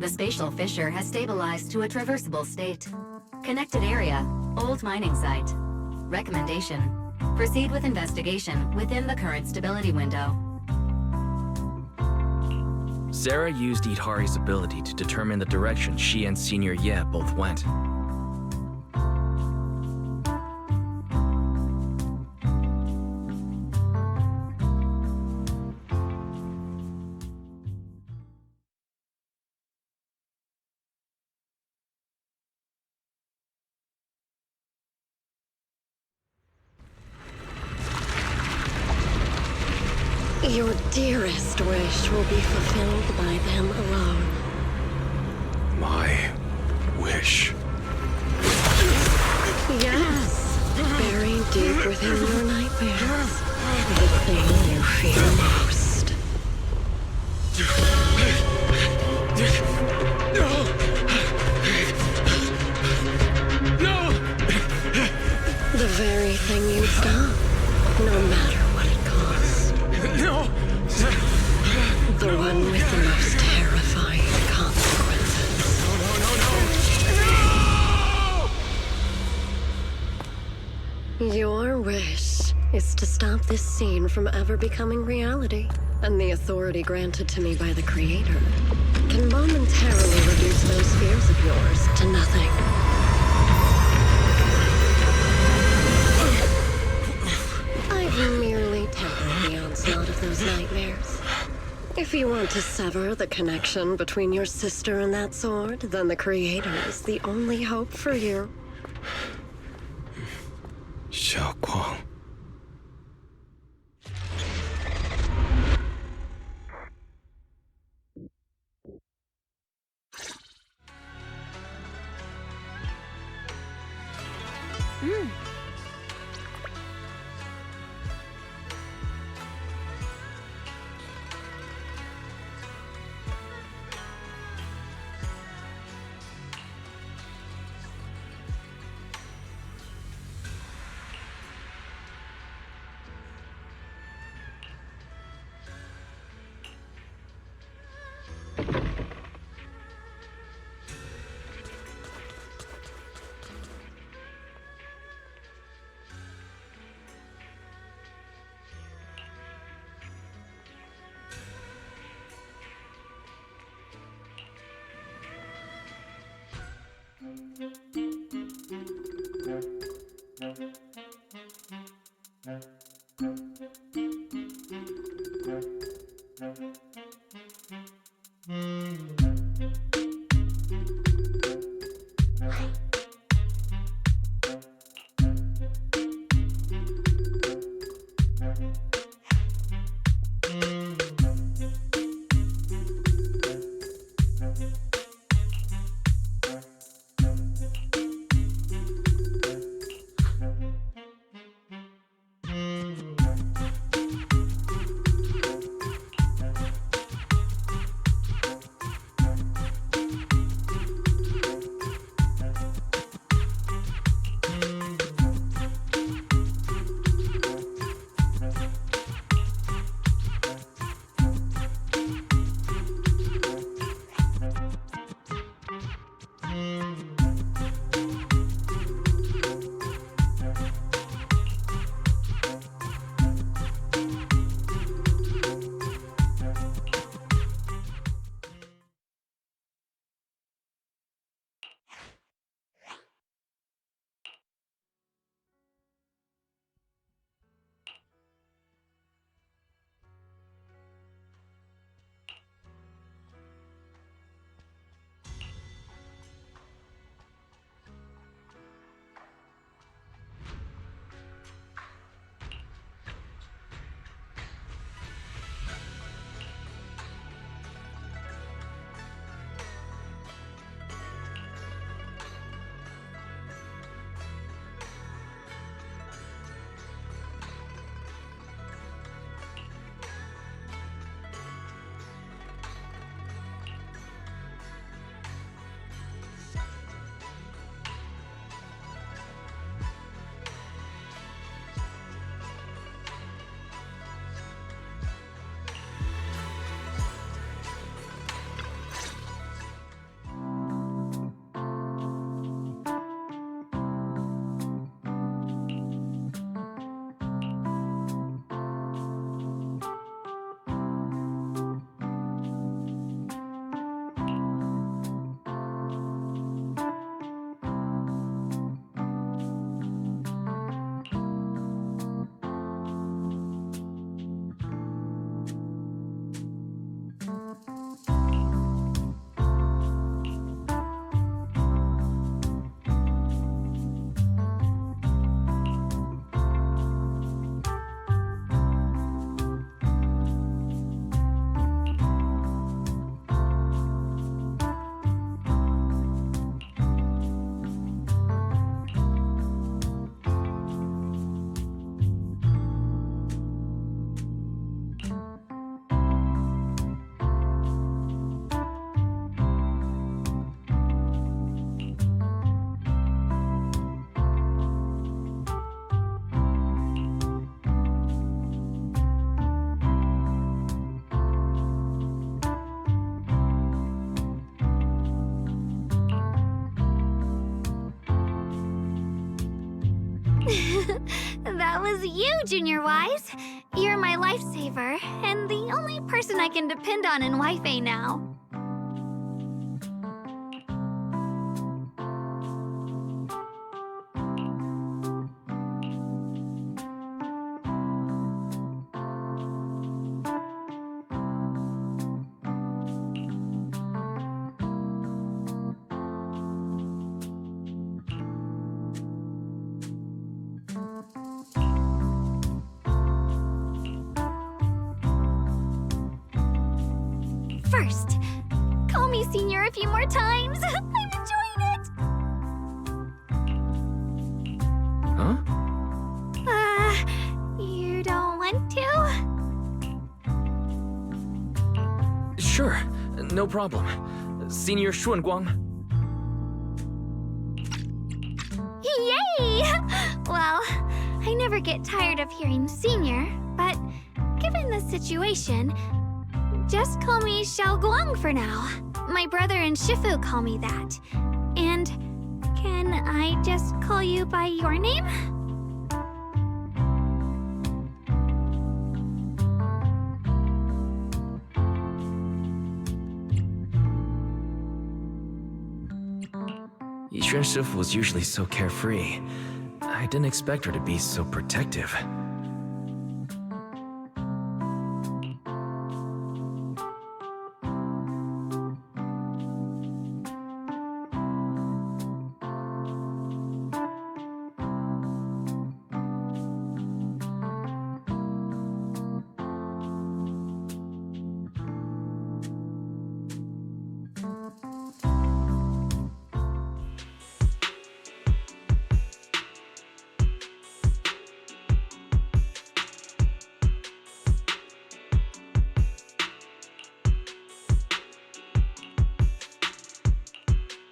The spatial fissure has stabilized to a traversable state. Connected area, old mining site. Recommendation: proceed with investigation within the current stability window. Zara used Idhari's ability to determine the direction she and Senior Ye both went. Your dearest wish will be fulfilled by them alone. My wish. Yes, buried deep within your nightmares, the thing you fear most. No! The very thing you'd stop, no matter what it costs. No! The one with the most terrifying consequences. No! Your wish is to stop this scene from ever becoming reality, and the authority granted to me by the Creator can momentarily reduce those fears of yours to nothing. I've merely tempered the onslaught of those nightmares. If you want to sever the connection between your sister and that sword, then the Creator is the only hope for you. Xiaoguang. That was you, Junior Wise. You're my lifesaver, and the only person I can depend on in Wi-Fi now. First, call me Senior a few more times. I'm enjoying it. Huh? You don't want to? Sure, no problem. Senior Xuanguang. Yay! Well, I never get tired of hearing Senior, but given the situation, just call me Xiaoguang for now. My brother and Shifu call me that. And can I just call you by your name? Yixuan Shifu was usually so carefree. I didn't expect her to be so protective.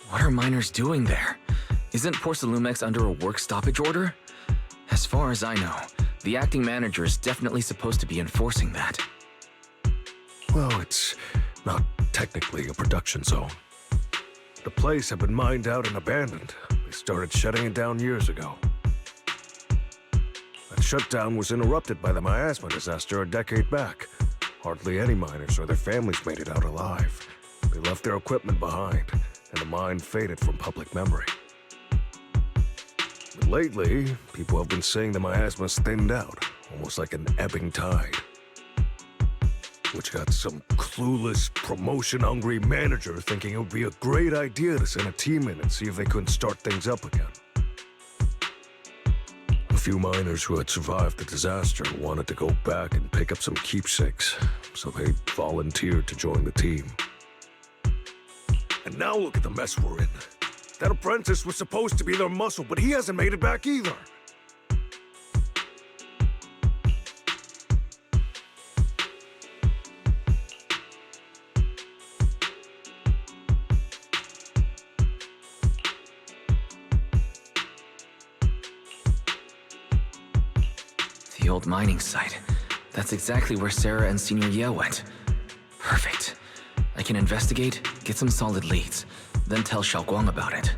What are miners doing there? Isn't Porcelumex under a work stoppage order? As far as I know, the acting manager is definitely supposed to be enforcing that. Well, it's not technically a production zone. The place had been mined out and abandoned. They started shutting it down years ago. That shutdown was interrupted by the miasma disaster a decade back. Hardly any miners or their families made it out alive. They left their equipment behind, and the mine faded from public memory. But lately, people have been saying the miasma's thinned out, almost like an ebbing tide. Which got some clueless, promotion-hungry manager thinking it would be a great idea to send a team in and see if they couldn't start things up again. A few miners who had survived the disaster wanted to go back and pick up some keepsakes, so they volunteered to join the team. And now look at the mess we're in. That apprentice was supposed to be their muscle, but he hasn't made it back either. The old mining site. That's exactly where Sarah and Senior Ye went. Perfect. I can investigate, get some solid leads, then tell Xiaoguang about it.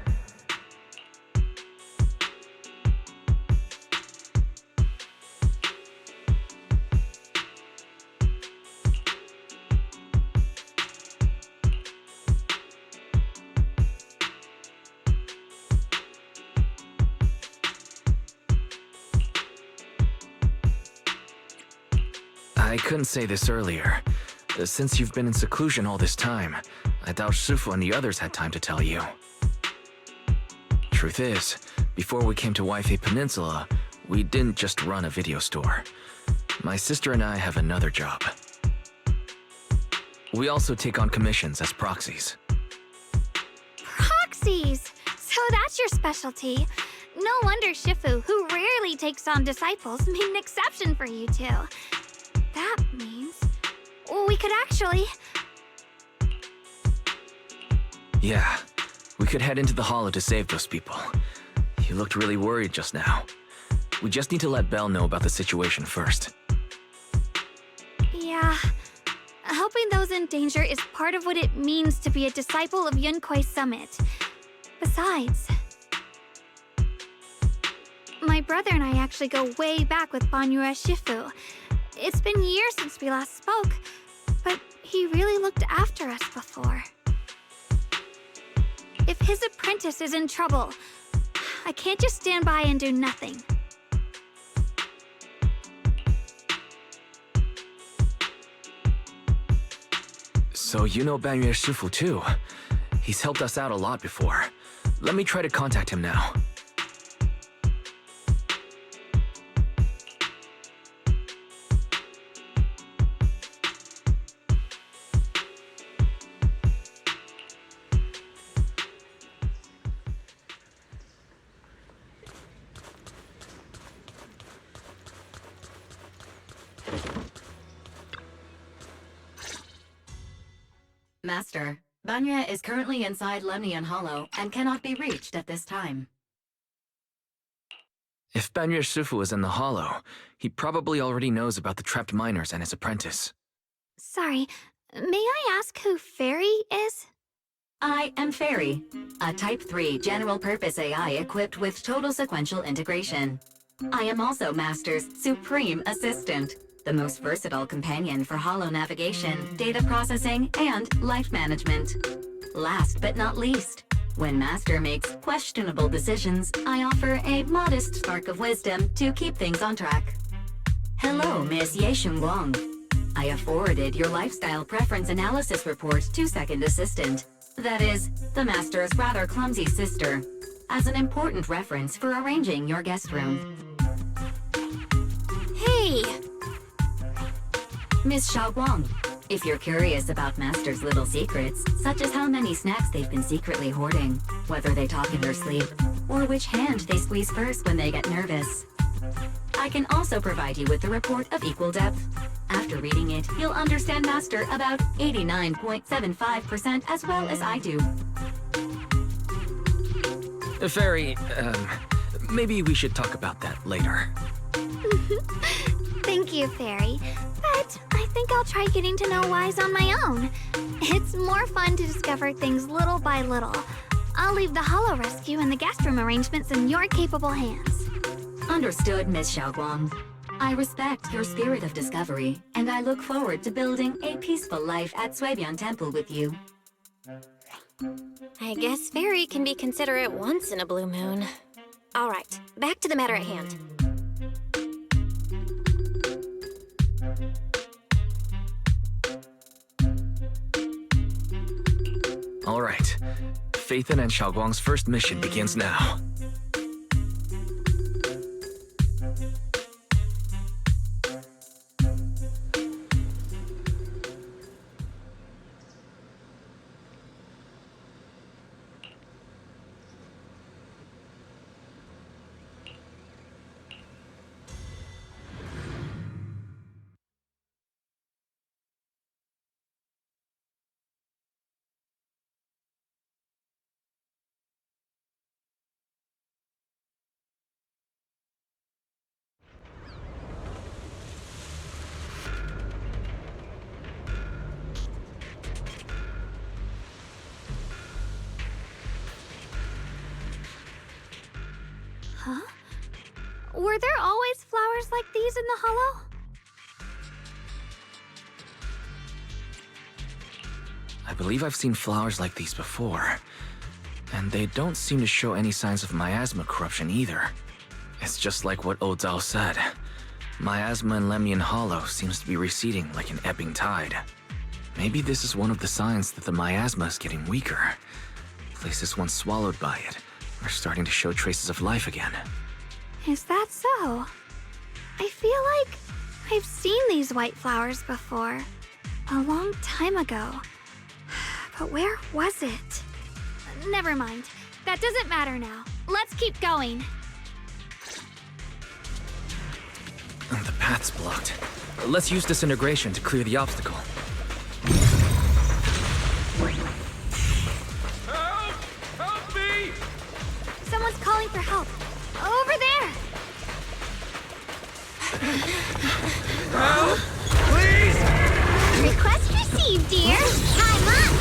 I couldn't say this earlier. Since you've been in seclusion all this time, I doubt Shifu and the others had time to tell you. Truth is, before we came to Wi-Fi Peninsula, we didn't just run a video store. My sister and I have another job. We also take on commissions as proxies. Proxies! So that's your specialty. No wonder Shifu, who rarely takes on disciples, made an exception for you two. That means we could actually... Yeah, we could head into the hollow to save those people. You looked really worried just now. We just need to let Belle know about the situation first. Yeah. Helping those in danger is part of what it means to be a disciple of Yunkuei Summit. Besides, my brother and I actually go way back with Banyue Shifu. It's been years since we last spoke, but he really looked after us before. If his apprentice is in trouble, I can't just stand by and do nothing. So you know Banyue Shifu too. He's helped us out a lot before. Let me try to contact him now. Master, Banyue is currently inside Lemnian Hollow and cannot be reached at this time. If Banyue Shifu is in the Hollow, he probably already knows about the trapped miners and his apprentice. Sorry, may I ask who Fairy is? I am Fairy, a Type 3 general-purpose AI equipped with total sequential integration. I am also Master's supreme assistant, the most versatile companion for holo navigation, data processing, and life management. Last but not least, when Master makes questionable decisions, I offer a modest spark of wisdom to keep things on track. Hello, Miss Ye Shunguang. I have forwarded your lifestyle preference analysis report to Second Assistant, that is, the Master's rather clumsy sister, as an important reference for arranging your guest room. Hey! Miss Xiaoguang, if you're curious about Master's little secrets, such as how many snacks they've been secretly hoarding, whether they talk in their sleep, or which hand they squeeze first when they get nervous, I can also provide you with the report of equal depth. After reading it, you'll understand Master about 89.75% as well as I do. Fairy, maybe we should talk about that later. Thank you, Fairy. But I think I'll try getting to know Wise on my own. It's more fun to discover things little by little. I'll leave the Hollow Rescue and the guest room arrangements in your capable hands. Understood, Miss Xiaoguang. I respect your spirit of discovery, and I look forward to building a peaceful life at Suibian Temple with you. I guess Fairy can be considerate once in a blue moon. All right, back to the matter at hand. All right. Phaethon and Xiaoguang's first mission begins now. Huh? Were there always flowers like these in the Hollow? I believe I've seen flowers like these before. And they don't seem to show any signs of miasma corruption either. It's just like what Ozao said. Miasma in Lemnian Hollow seems to be receding like an ebbing tide. Maybe this is one of the signs that the miasma is getting weaker. Places once swallowed by it are starting to show traces of life again. Is that so? I feel like I've seen these white flowers before. A long time ago. But where was it? Never mind. That doesn't matter now. Let's keep going. The path's blocked. Let's use disintegration to clear the obstacle. Help! Help me! Someone's calling for help. Over there! Help! Please! Request received, dear. Time up!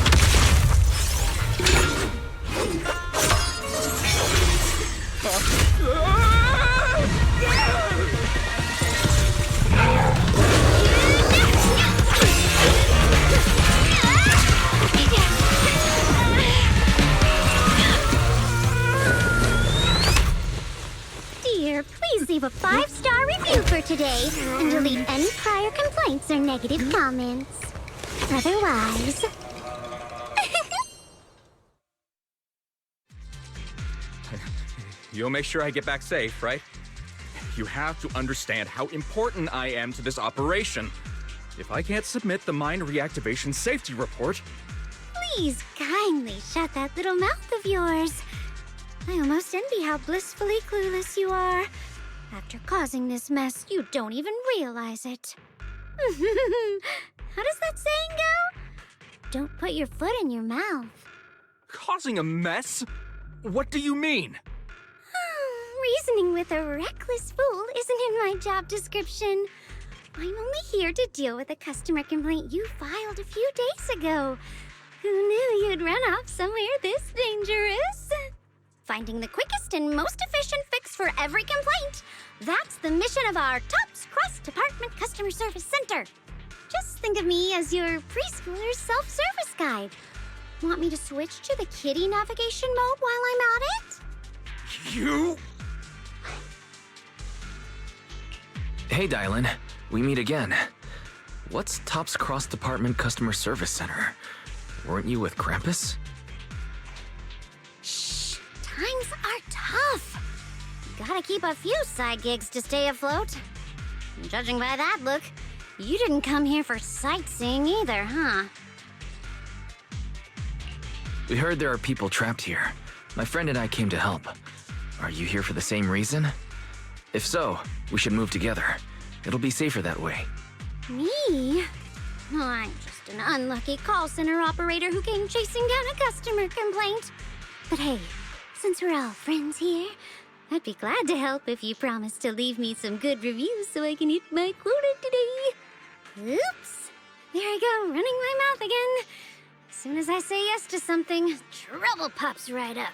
Ah! 5-star review for today and delete any prior complaints or negative comments. Otherwise... You'll make sure I get back safe, right? You have to understand how important I am to this operation. If I can't submit the mine reactivation safety report... Please kindly shut that little mouth of yours. I almost envy how blissfully clueless you are. After causing this mess, you don't even realize it. How does that saying go? Don't put your foot in your mouth. Causing a mess? What do you mean? Reasoning with a reckless fool isn't in my job description. I'm only here to deal with a customer complaint you filed a few days ago. Who knew you'd run off somewhere this dangerous? Finding the quickest and most efficient fix for every complaint. That's the mission of our TOPS cross-department customer service center. Just think of me as your preschooler's self-service guide. Want me to switch to the kiddie navigation mode while I'm at it? You... Hey, Dylan. We meet again. What's TOPS Cross-Department Customer Service Center? Weren't you with Krampus? Shh! Times are tough. Gotta keep a few side gigs to stay afloat. Judging by that look, you didn't come here for sightseeing either, huh? We heard there are people trapped here. My friend and I came to help. Are you here for the same reason? If so, we should move together. It'll be safer that way. Me? Oh, I'm just an unlucky call center operator who came chasing down a customer complaint. But hey, since we're all friends here, I'd be glad to help if you promise to leave me some good reviews so I can hit my quota today. Oops. There I go, running my mouth again. As soon as I say yes to something, trouble pops right up.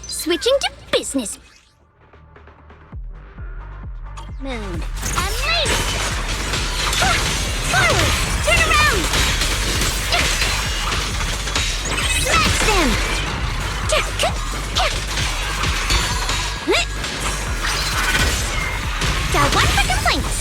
Switching to business. Moon. Unleash! Forward! Turn around! Smash them! Got one for complaints.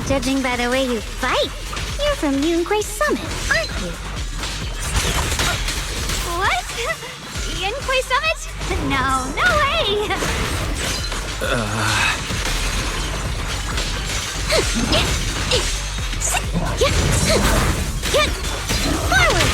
Judging by the way you fight, you're from Yunquay Summit, aren't you? What? Yunquay Summit? No way! Get forward!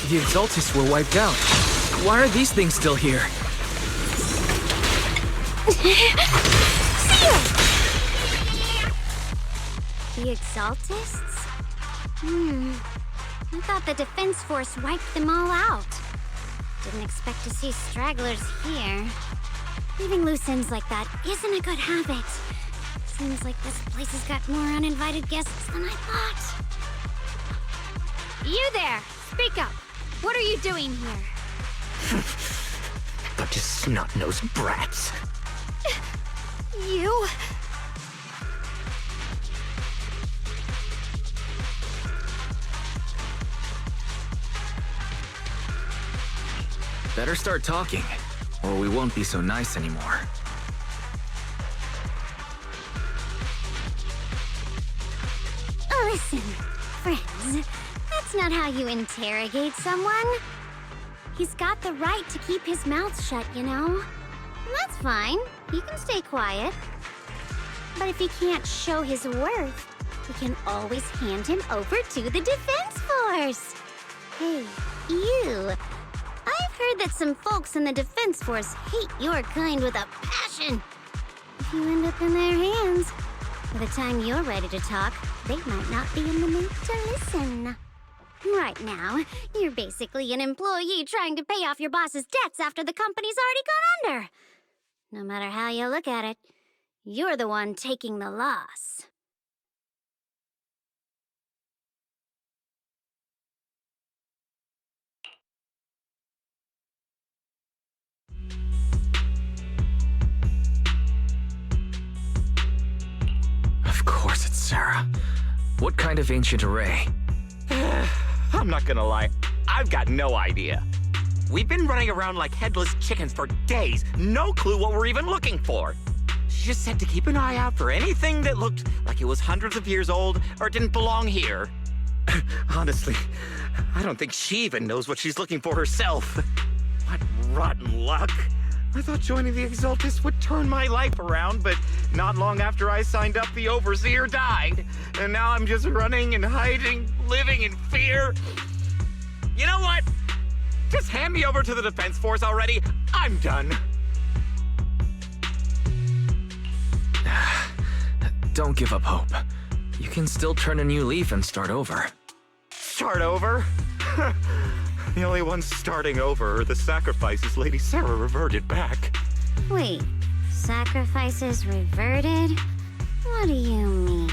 The Exaltists were wiped out. Why are these things still here? The Exaltists? I thought the Defense Force wiped them all out. Didn't expect to see stragglers here. Leaving loose ends like that isn't a good habit. Seems like this place has got more uninvited guests than I thought. You there! Speak up! What are you doing here? Bunch of snot-nosed brats. You... Better start talking, or we won't be so nice anymore. Listen, friends, that's not how you interrogate someone. He's got the right to keep his mouth shut, you know? And that's fine. He can stay quiet. But if he can't show his worth, we can always hand him over to the Defense Force. Hey, you. I've heard that some folks in the Defense Force hate your kind with a passion. If you end up in their hands, by the time you're ready to talk, they might not be in the mood to listen. Right now, you're basically an employee trying to pay off your boss's debts after the company's already gone under. No matter how you look at it, you're the one taking the loss. Of course it's Sarah. What kind of ancient array? I'm not gonna lie, I've got no idea. We've been running around like headless chickens for days, no clue what we're even looking for. She just said to keep an eye out for anything that looked like it was hundreds of years old or didn't belong here. Honestly, I don't think she even knows what she's looking for herself. What rotten luck. I thought joining the Exaltists would turn my life around, but not long after I signed up, the Overseer died. And now I'm just running and hiding, living in fear. You know what? Just hand me over to the Defense Force already. I'm done. Don't give up hope. You can still turn a new leaf and start over. Start over? The only ones starting over are the sacrifices Lady Sarah reverted back. Wait, sacrifices reverted? What do you mean?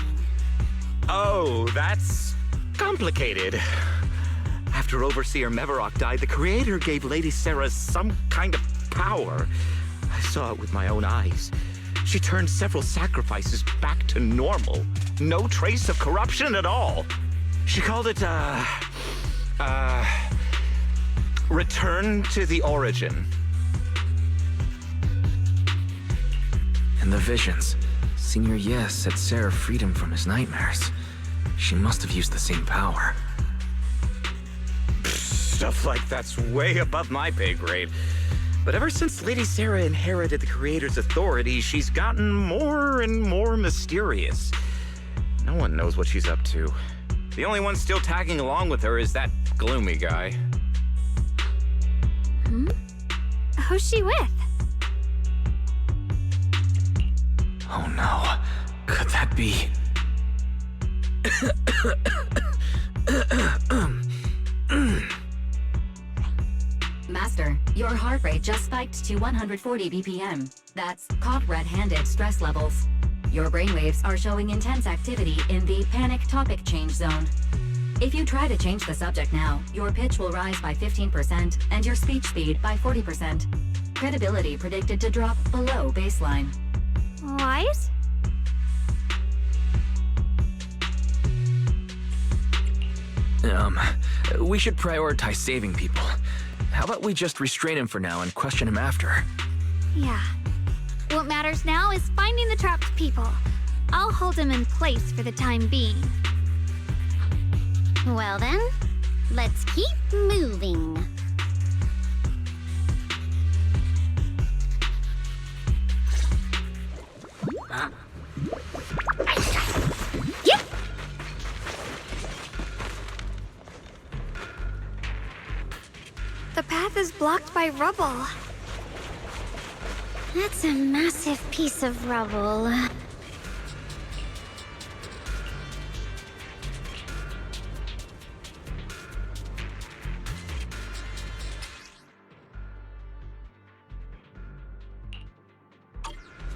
Oh, that's complicated. After Overseer Mevarok died, the Creator gave Lady Sarah some kind of power. I saw it with my own eyes. She turned several sacrifices back to normal. No trace of corruption at all. She called it, Return to the Origin. And the visions. Senior Yes said Sarah freed him from his nightmares. She must have used the same power. Stuff like that's way above my pay grade. But ever since Lady Sarah inherited the Creator's authority, she's gotten more and more mysterious. No one knows what she's up to. The only one still tagging along with her is that gloomy guy. Who's she with? Oh no. Could that be... Master, your heart rate just spiked to 140 BPM. That's caught red-handed stress levels. Your brainwaves are showing intense activity in the panic topic change zone. If you try to change the subject now, your pitch will rise by 15% and your speech speed by 40%. Credibility predicted to drop below baseline. What? We should prioritize saving people. How about we just restrain him for now and question him after? Yeah. What matters now is finding the trapped people. I'll hold them in place for the time being. Well then, let's keep moving. Yep. The path is blocked by rubble. That's a massive piece of rubble.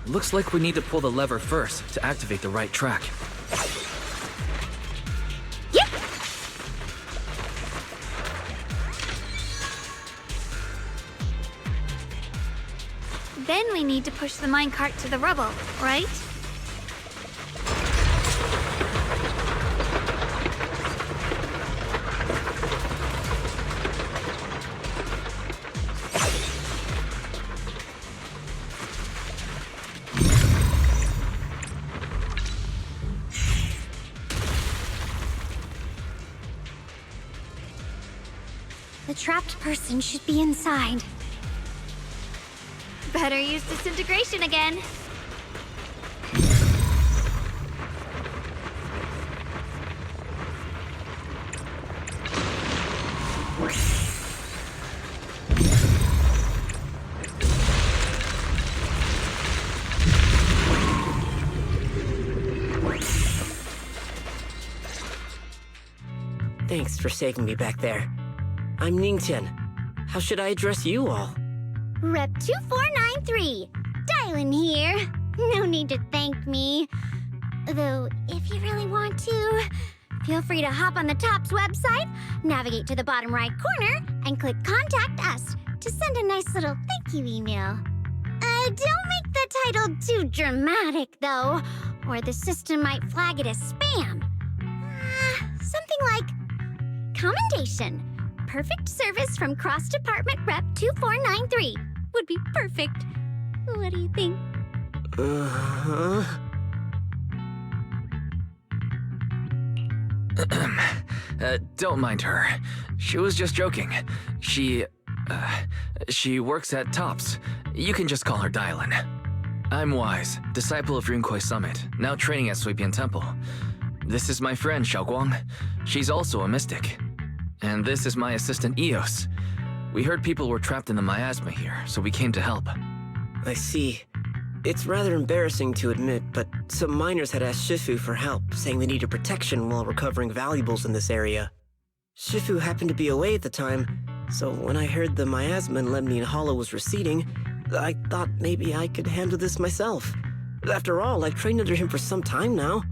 Looks like we need to pull the lever first to activate the right track. Yep. Then we need to push the minecart to the rubble, right? The trapped person should be inside. Better use disintegration again. Thanks for saving me back there. I'm Ningtian. How should I address you all? Rep 2493. Dylan here. No need to thank me. Though, if you really want to, feel free to hop on the TOPS website, navigate to the bottom right corner, and click Contact Us to send a nice little thank you email. Don't make the title too dramatic, though, or the system might flag it as spam. Something like Commendation. Perfect service from Cross Department Rep 2493 would be perfect. What do you think? Don't mind her. She was just joking. She works at TOPS. You can just call her Dylan. I'm Wise, disciple of Runkoi Summit, now training at Suipian Temple. This is my friend, Xiaoguang. She's also a mystic. And this is my assistant, Eos. We heard people were trapped in the miasma here, so we came to help. I see. It's rather embarrassing to admit, but some miners had asked Shifu for help, saying they needed protection while recovering valuables in this area. Shifu happened to be away at the time, so when I heard the miasma in Lemnian Hollow was receding, I thought maybe I could handle this myself. After all, I've trained under him for some time now.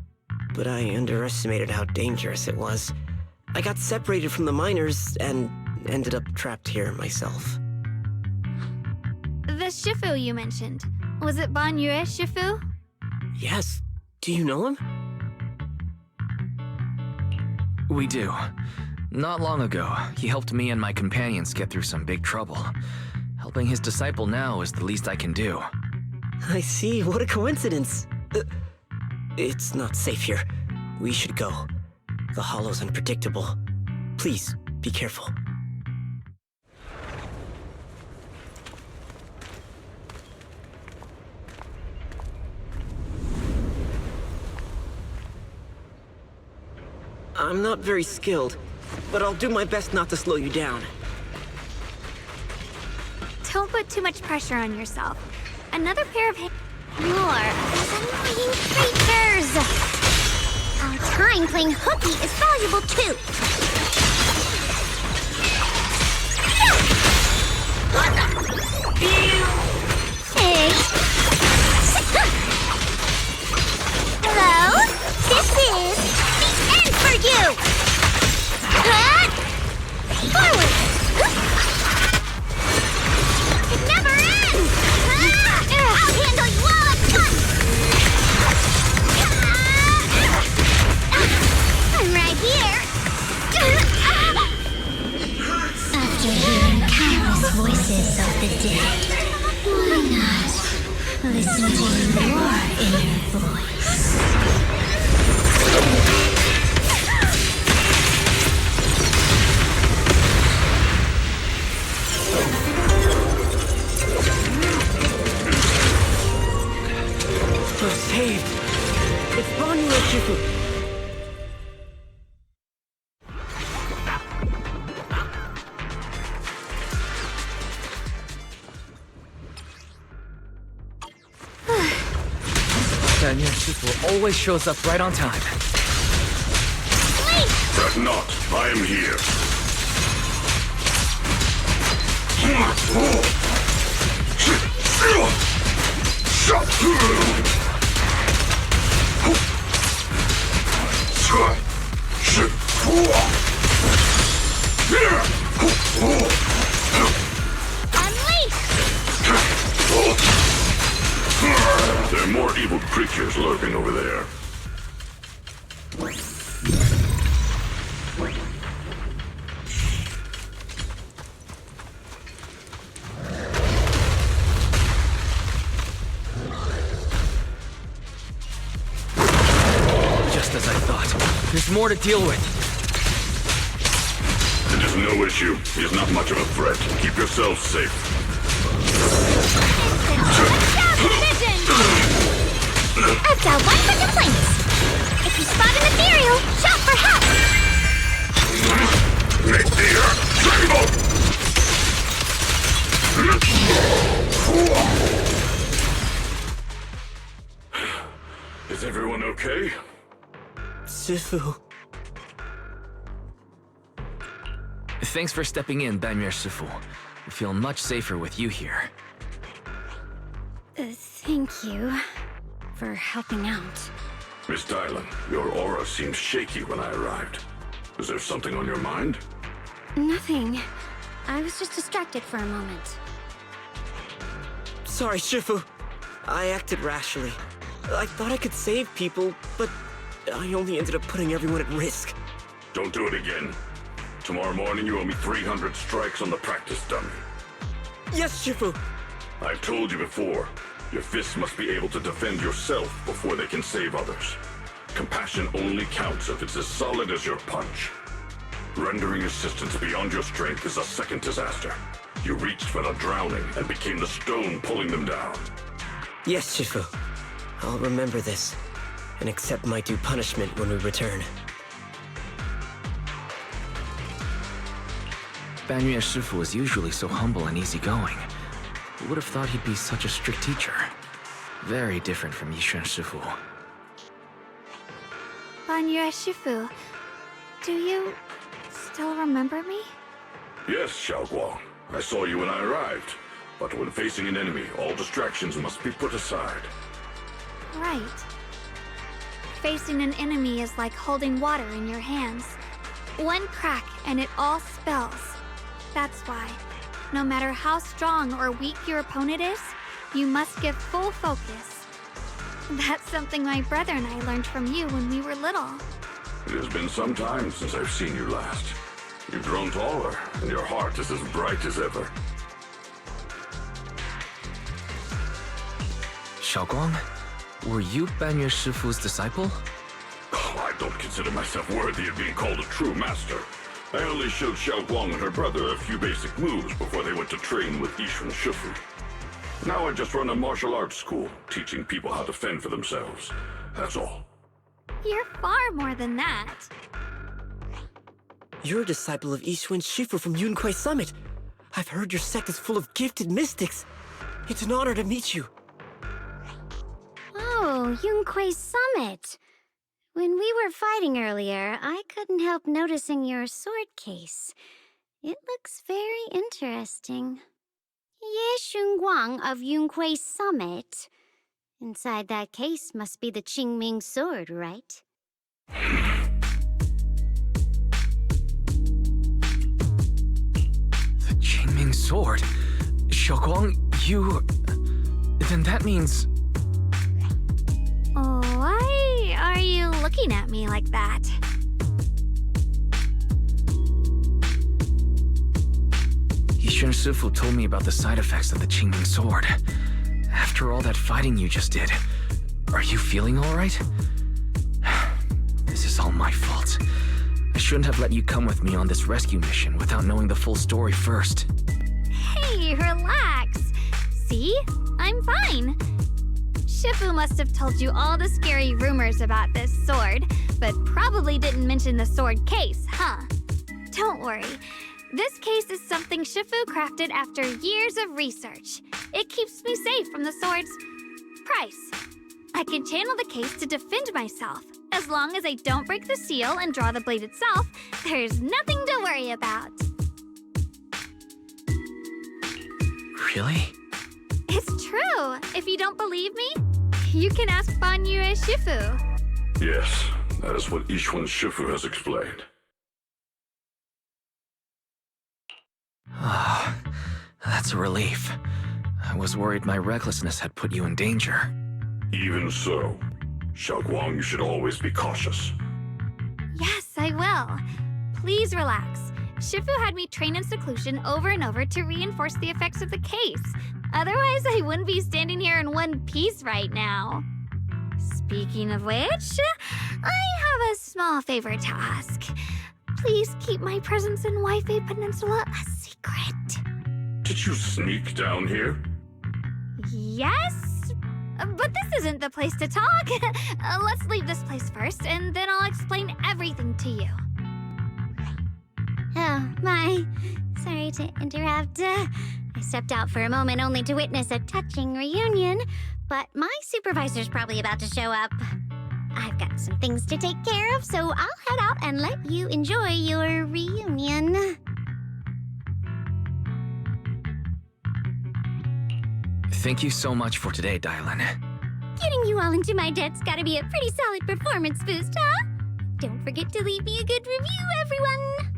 But I underestimated how dangerous it was. I got separated from the miners and ended up trapped here myself. The Shifu you mentioned. Was it Ban Yue Shifu? Yes. Do you know him? We do. Not long ago, he helped me and my companions get through some big trouble. Helping his disciple now is the least I can do. I see. What a coincidence. It's not safe here. We should go. The hollow's unpredictable. Please, be careful. I'm not very skilled, but I'll do my best not to slow you down. Don't put too much pressure on yourself. Another pair of hands. More of those annoying creatures! Our time playing hooky is valuable too! Hey! Hello? This is the end for you! Forward! It never ends! I'll handle you all at once! I'm right here! After hearing countless voices of the dead, why not listen to your inner voice? We're saved! It's Bonnie and Shifu! Daniel Shifu always shows up right on time. Fret not, I am here. There are more evil creatures lurking over there. Just as I thought. There's more to deal with. It is no issue. He is not much of a threat. Keep yourselves safe. I've got one for complaints. If you spot an ethereal, shout for help. Make the earth tremble! Is everyone okay? Shifu. Thanks for stepping in, Banmir Shifu. I feel much safer with you here. Thank you for helping out. Miss Dylan, your aura seemed shaky when I arrived. Is there something on your mind? Nothing. I was just distracted for a moment. Sorry, Shifu. I acted rashly. I thought I could save people, but I only ended up putting everyone at risk. Don't do it again. Tomorrow morning you owe me 300 strikes on the practice dummy. Yes, Shifu. I've told you before, your fists must be able to defend yourself before they can save others. Compassion only counts if it's as solid as your punch. Rendering assistance beyond your strength is a second disaster. You reached for the drowning and became the stone pulling them down. Yes, Shifu. I'll remember this and accept my due punishment when we return. Banmir Shifu is usually so humble and easygoing. Who would have thought he'd be such a strict teacher? Very different from Yishan Shifu. Banmir Shifu, do you still remember me? Yes, Xiaoguang. I saw you when I arrived. But when facing an enemy, all distractions must be put aside. Right. Facing an enemy is like holding water in your hands. One crack and it all spills. That's why, no matter how strong or weak your opponent is, you must give full focus. That's something my brother and I learned from you when we were little. It has been some time since I've seen you last. You've grown taller, and your heart is as bright as ever. Xiaoguang, were you Banmir Shifu's disciple? Oh, I don't consider myself worthy of being called a true master. I only showed Xiaoguang and her brother a few basic moves before they went to train with Yishan Shifu. Now I just run a martial arts school, teaching people how to fend for themselves. That's all. You're far more than that. You're a disciple of Yishuan Shifu from Yunquai Summit. I've heard your sect is full of gifted mystics. It's an honor to meet you. Oh, Yunquai Summit. When we were fighting earlier, I couldn't help noticing your sword case. It looks very interesting. Ye Shunguang of Yunquai Summit. Inside that case must be the Qingming sword, right? The Qingming sword? Xiaoguang, you... Then that means... Why are you looking at me like that? Yishan Shifu told me about the side effects of the Qingming sword. After all that fighting you just did, are you feeling all right? This is all my fault. I shouldn't have let you come with me on this rescue mission without knowing the full story first. Hey, relax. See? I'm fine. Shifu must have told you all the scary rumors about this sword, but probably didn't mention the sword case, huh? Don't worry. This case is something Shifu crafted after years of research. It keeps me safe from the sword's price. I can channel the case to defend myself. As long as I don't break the seal and draw the blade itself, there's nothing to worry about. Really? It's true. If you don't believe me, you can ask Banyu and Shifu. Yes, that is what each one Shifu has explained. Ah, that's a relief. I was worried my recklessness had put you in danger. Even so, Xiaoguang, you should always be cautious. Yes, I will. Please relax. Shifu had me train in seclusion over and over to reinforce the effects of the case. Otherwise, I wouldn't be standing here in one piece right now. Speaking of which, I have a small favor to ask. Please keep my presence in Wi-Fi Peninsula a secret. Did you sneak down here? Yes? But this isn't the place to talk. Let's leave this place first, and then I'll explain everything to you. Oh, my. Sorry to interrupt. I stepped out for a moment only to witness a touching reunion, but my supervisor's probably about to show up. I've got some things to take care of, so I'll head out and let you enjoy your reunion. Thank you so much for today, Dylan. Getting you all into my debt's gotta be a pretty solid performance boost, huh? Don't forget to leave me a good review, everyone!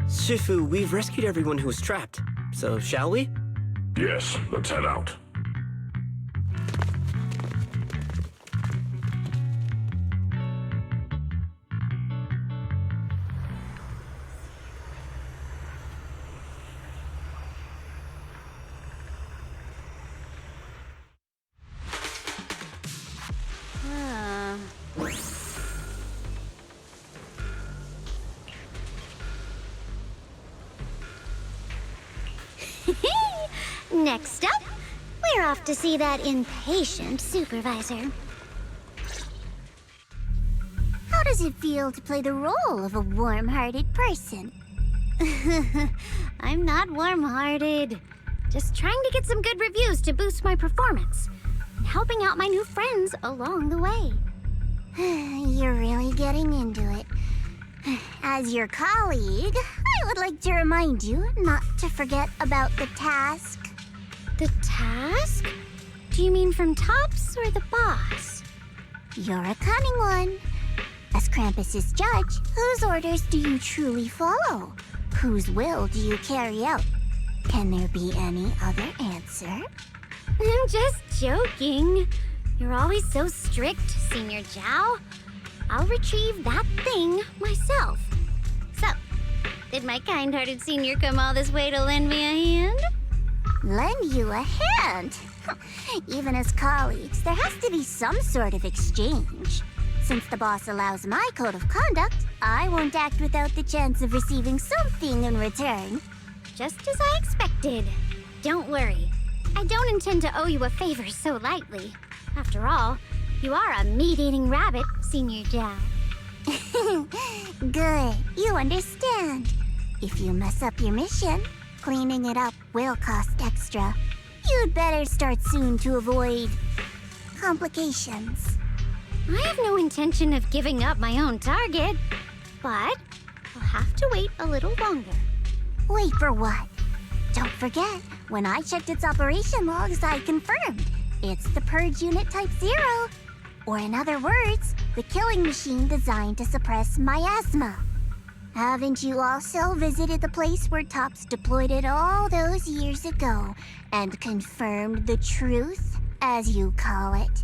Shifu, we've rescued everyone who was trapped. So, shall we? Yes, let's head out. Next up, we're off to see that impatient supervisor. How does it feel to play the role of a warm-hearted person? I'm not warm-hearted. Just trying to get some good reviews to boost my performance. And helping out my new friends along the way. You're really getting into it. As your colleague, I would like to remind you not to forget about the task. The task? Do you mean from Tops or the boss? You're a cunning one. As Krampus's judge, whose orders do you truly follow? Whose will do you carry out? Can there be any other answer? I'm just joking. You're always so strict, Senior Zhao. I'll retrieve that thing myself. So, did my kind-hearted senior come all this way to lend me a hand? Lend you a hand? Even as colleagues, there has to be some sort of exchange. Since the boss allows my code of conduct, I won't act without the chance of receiving something in return. Just as I expected. Don't worry. I don't intend to owe you a favor so lightly. After all, you are a meat-eating rabbit, Senior Zhao. Good. You understand. If you mess up your mission, cleaning it up will cost extra. You'd better start soon to avoid complications. I have no intention of giving up my own target, but I'll have to wait a little longer. Wait for what? Don't forget, when I checked its operation logs, I confirmed it's the Purge Unit Type 0. Or in other words, the killing machine designed to suppress miasma. Haven't you also visited the place where Tops deployed it all those years ago and confirmed the truth, as you call it?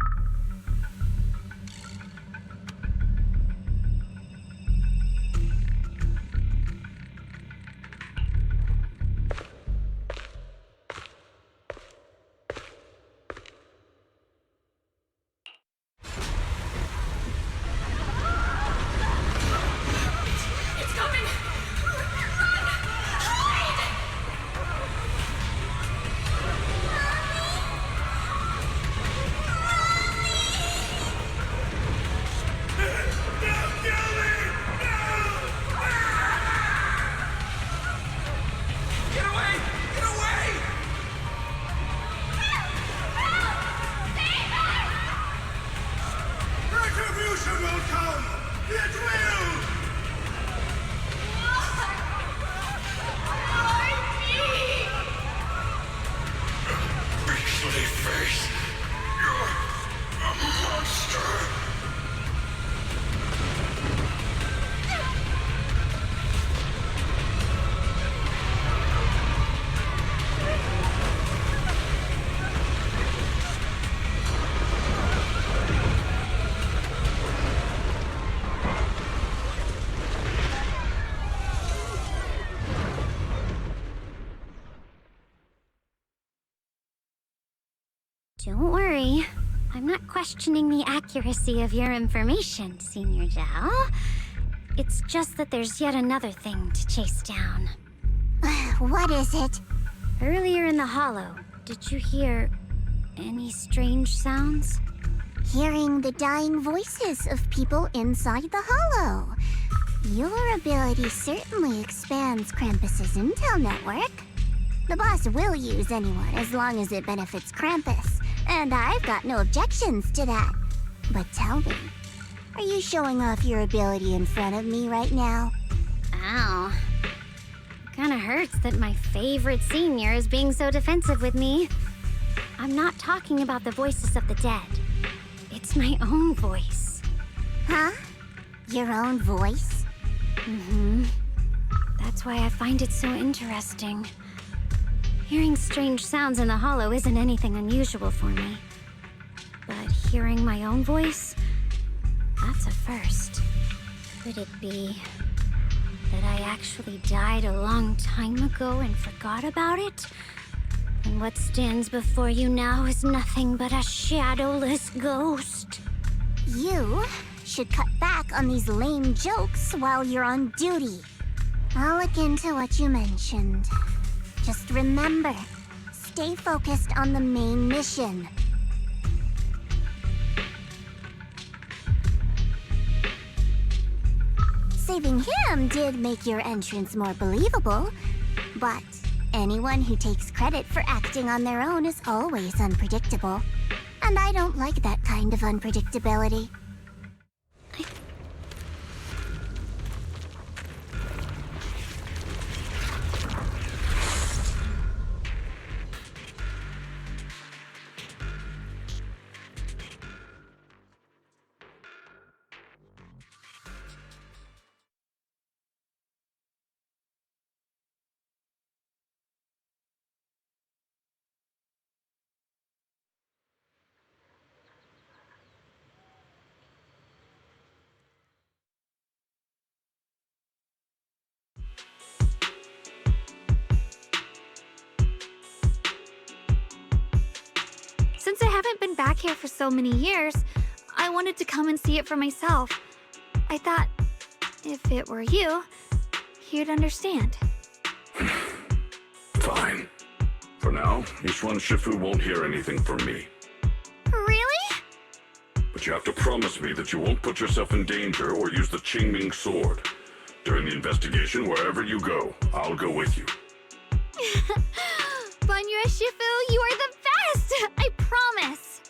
not questioning the accuracy of your information, Senior Zhao. It's just that there's yet another thing to chase down. What is it? Earlier in the hollow, did you hear any strange sounds? Hearing the dying voices of people inside the hollow. Your ability certainly expands Krampus's intel network. The boss will use anyone as long as it benefits Krampus, and I've got no objections to that. But tell me, are you showing off your ability in front of me right now? Ow. Kinda hurts that my favorite senior is being so defensive with me. I'm not talking about the voices of the dead. It's my own voice. Huh? Your own voice? Mm-hmm. That's why I find it so interesting. Hearing strange sounds in the hollow isn't anything unusual for me. But hearing my own voice, that's a first. Could it be that I actually died a long time ago and forgot about it? And what stands before you now is nothing but a shadowless ghost. You should cut back on these lame jokes while you're on duty. I'll look into what you mentioned. Just remember, stay focused on the main mission. Saving him did make your entrance more believable, but anyone who takes credit for acting on their own is always unpredictable. And I don't like that kind of unpredictability. Since I haven't been back here for so many years, I wanted to come and see it for myself. I thought, if it were you, you'd understand. Fine. For now, Yishuan Shifu won't hear anything from me. Really? But you have to promise me that you won't put yourself in danger or use the Qingming sword. During the investigation, wherever you go, I'll go with you. Banyue Shifu, you are the best! I promise!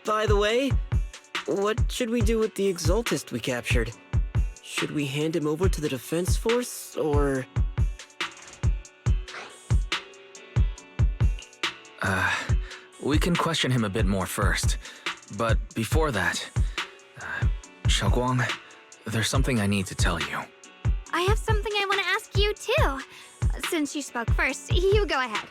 By the way, what should we do with the Exaltist we captured? Should we hand him over to the defense force, or...? We can question him a bit more first. But before that, Xiaoguang, there's something I need to tell you. I have something I want to ask you, too. Since you spoke first, you go ahead.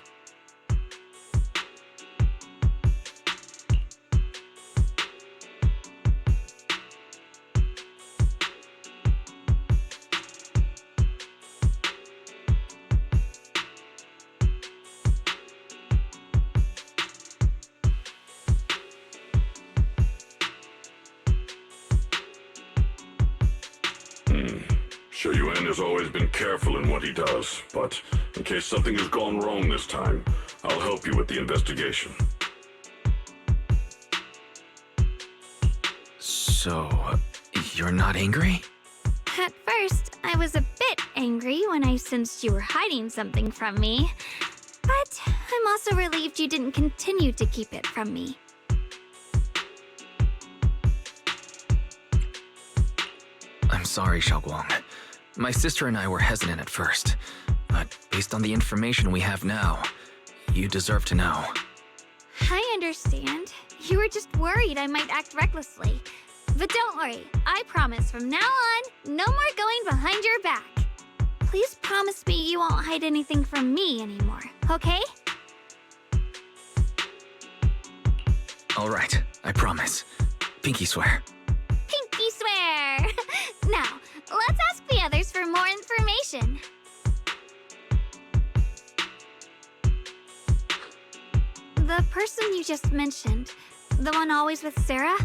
Xue Yuan has always been careful in what he does, but in case something has gone wrong this time, I'll help you with the investigation. So, you're not angry? At first, I was a bit angry when I sensed you were hiding something from me. But I'm also relieved you didn't continue to keep it from me. I'm sorry, Xiaoguang. My sister and I were hesitant at first, but based on the information we have now, you deserve to know. I understand. You were just worried I might act recklessly. But don't worry, I promise from now on, no more going behind your back. Please promise me you won't hide anything from me anymore, okay? All right, I promise. Pinky swear. Pinky swear! Now, let's ask the others for more information. The person you just mentioned, The one always with Sarah?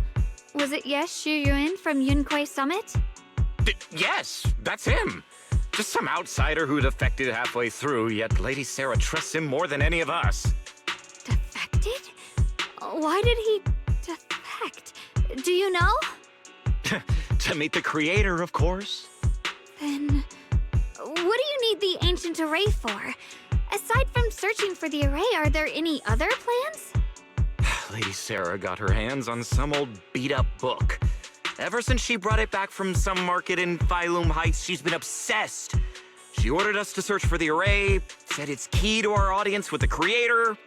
Was it Yes Shuyuin from Yunquei Summit? Yes, that's him. Just some outsider who defected halfway through, yet Lady Sarah trusts him more than any of us. Defected? Why did he defect? Do you know? To meet the creator, of course. Then, what do you need the ancient array for? Aside from searching for the array, are there any other plans? Lady Sarah got her hands on some old beat-up book. Ever since she brought it back from some market in Phylum Heights, she's been obsessed. She ordered us to search for the array, said it's key to our audience with the creator.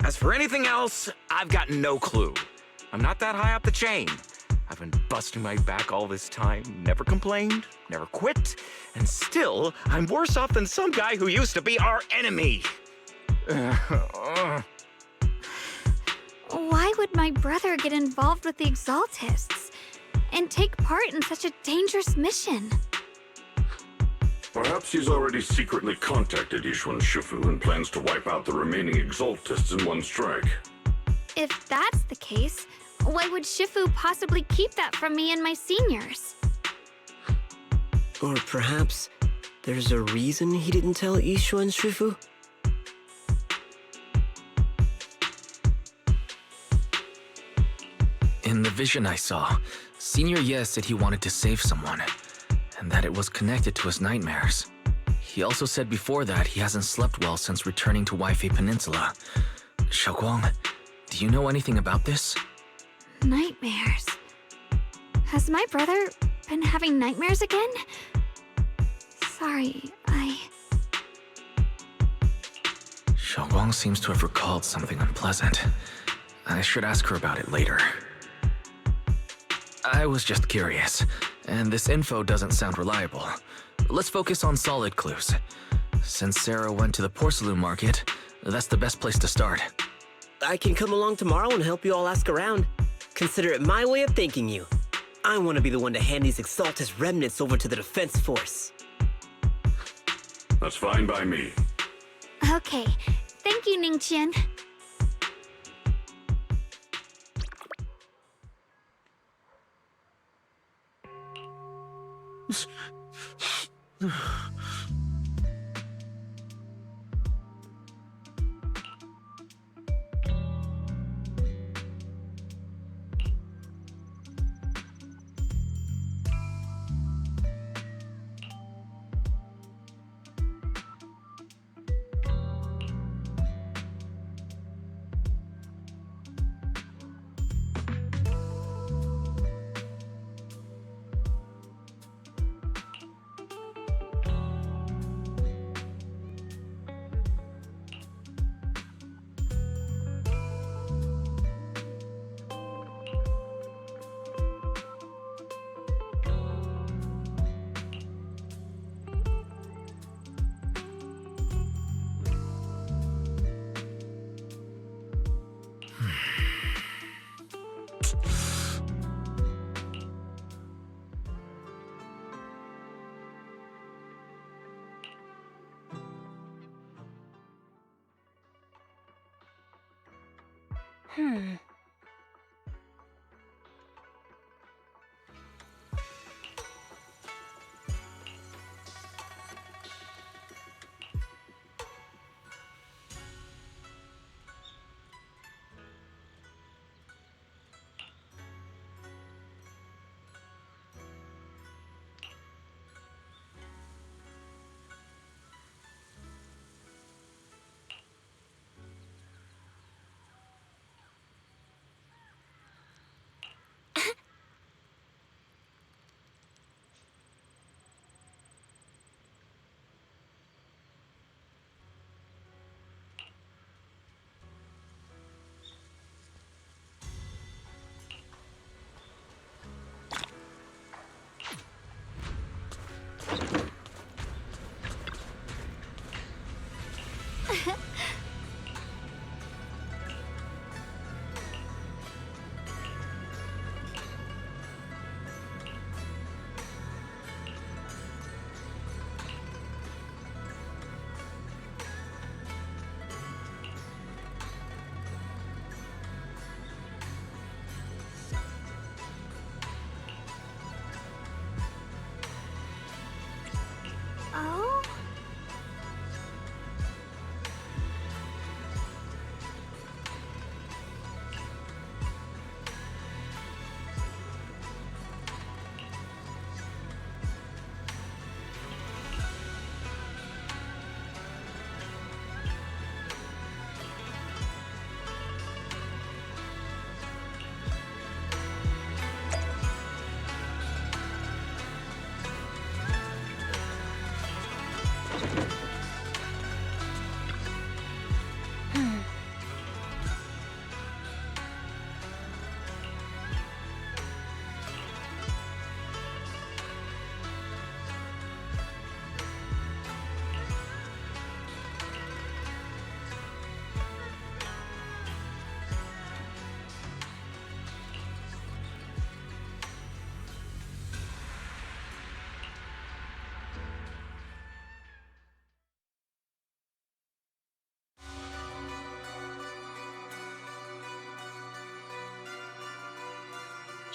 As for anything else, I've got no clue. I'm not that high up the chain. I've been busting my back all this time, never complained, never quit, and still, I'm worse off than some guy who used to be our enemy. Why would my brother get involved with the Exaltists and take part in such a dangerous mission? Perhaps he's already secretly contacted Yishuan Shifu and plans to wipe out the remaining Exaltists in one strike. If that's the case, why would Shifu possibly keep that from me and my seniors? Or perhaps there's a reason he didn't tell Yishuan Shifu? In the vision I saw, Senior Ye said he wanted to save someone, and that it was connected to his nightmares. He also said before that he hasn't slept well since returning to Waifei Peninsula. Xiaoguang, do you know anything about this? Nightmares. Has my brother been having nightmares again? Sorry, Xiaoguang seems to have recalled something unpleasant. I should ask her about it later. I was just curious, and this info doesn't sound reliable. Let's focus on solid clues. Since Sarah went to the porcelain market, that's the best place to start. I can come along tomorrow and help you all ask around. Consider it my way of thanking you. I want to be the one to hand these Exaltus remnants over to the defense force. That's fine by me. Okay. Thank you, Ningqian.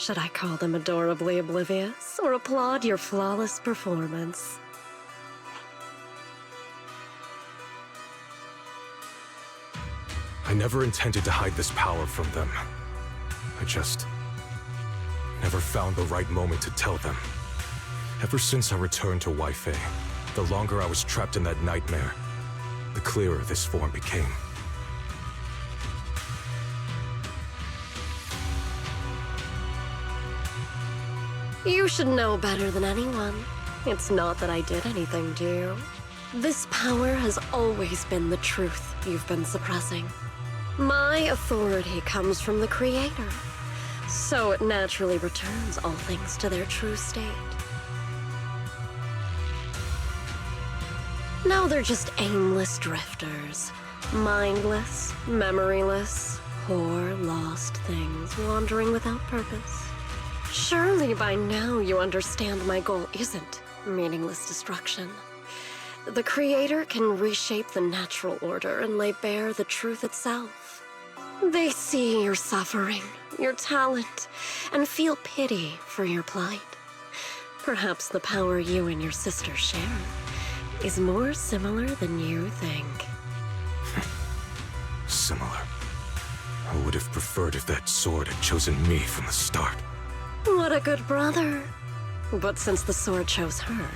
Should I call them adorably oblivious or applaud your flawless performance? I never intended to hide this power from them. I just never found the right moment to tell them. Ever since I returned to Wi-Fi, the longer I was trapped in that nightmare, the clearer this form became. You should know better than anyone. It's not that I did anything to you. This power has always been the truth you've been suppressing. My authority comes from the Creator, so it naturally returns all things to their true state. Now they're just aimless drifters, mindless, memoryless, poor, lost things wandering without purpose. Surely by now you understand my goal isn't meaningless destruction. The Creator can reshape the natural order and lay bare the truth itself. They see your suffering, your talent, and feel pity for your plight. Perhaps the power you and your sister share is more similar than you think. Similar. I would have preferred if that sword had chosen me from the start. What a good brother. But since the sword chose her,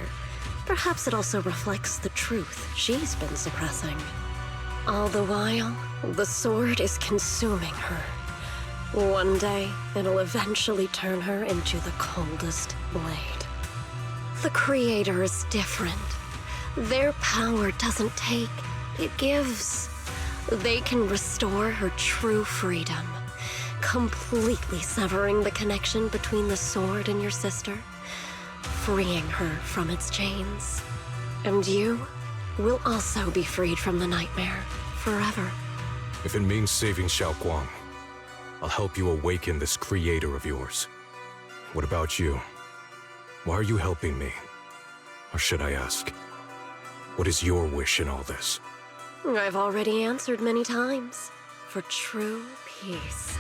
perhaps it also reflects the truth she's been suppressing. All the while, the sword is consuming her. One day, it'll eventually turn her into the coldest blade. The Creator is different. Their power doesn't take, it gives. They can restore her true freedom, completely severing the connection between the sword and your sister, freeing her from its chains. And you will also be freed from the nightmare forever. If it means saving Xiaoguang, I'll help you awaken this creator of yours. What about you? Why are you helping me? Or should I ask, what is your wish in all this? I've already answered many times. For true peace.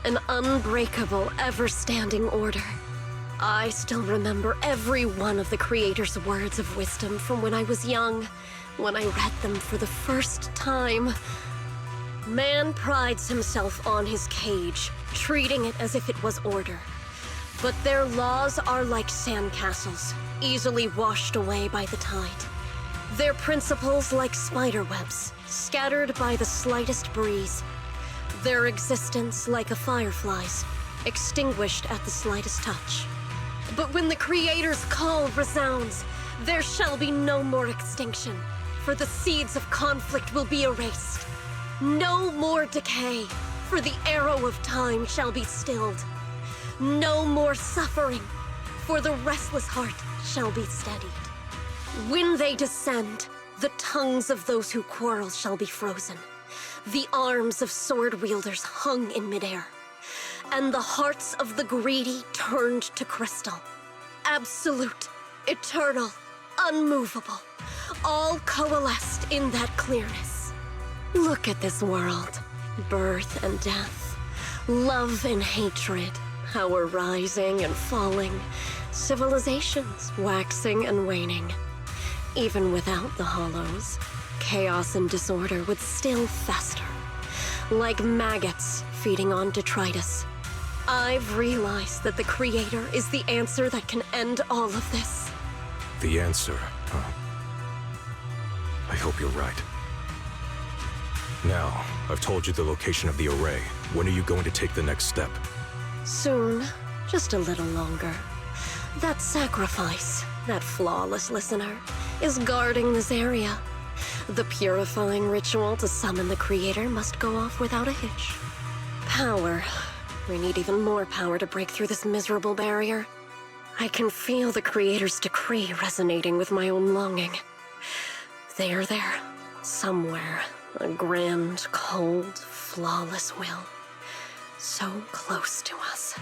An unbreakable, ever-standing order. I still remember every one of the Creator's words of wisdom from when I was young, when I read them for the first time. Man prides himself on his cage, treating it as if it was order. But their laws are like sandcastles, easily washed away by the tide. Their principles like spiderwebs, scattered by the slightest breeze. Their existence like a firefly's, extinguished at the slightest touch. But when the Creator's call resounds, there shall be no more extinction, for the seeds of conflict will be erased. No more decay, for the arrow of time shall be stilled. No more suffering, for the restless heart shall be steadied. When they descend, the tongues of those who quarrel shall be frozen, the arms of sword wielders hung in midair, and the hearts of the greedy turned to crystal. Absolute, eternal, unmovable, all coalesced in that clearness. Look at this world, birth and death, love and hatred, power rising and falling, civilizations waxing and waning. Even without the hollows, chaos and disorder would still fester, like maggots feeding on detritus. I've realized that the Creator is the answer that can end all of this. The answer, huh? I hope you're right. Now, I've told you the location of the array. When are you going to take the next step? Soon, just a little longer. That sacrifice, that flawless listener, is guarding this area. The purifying ritual to summon the Creator must go off without a hitch. Power. We need even more power to break through this miserable barrier. I can feel the Creator's decree resonating with my own longing. They are there, somewhere. A grand, cold, flawless will. So close to us.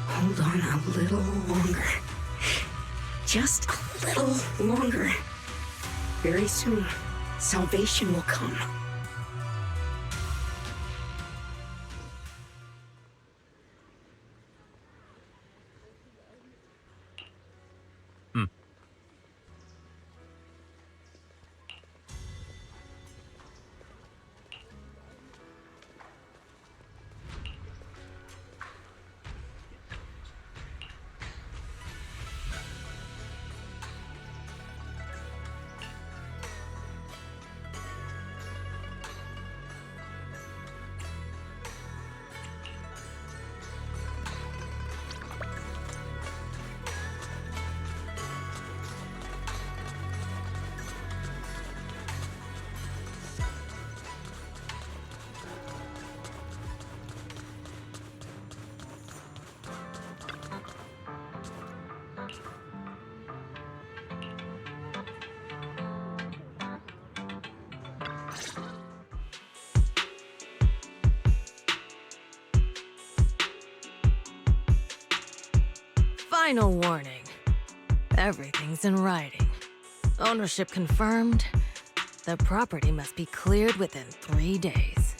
Hold on a little longer. Just a little longer. Very soon, salvation will come. Final warning. Everything's in writing. Ownership confirmed. The property must be cleared within 3 days.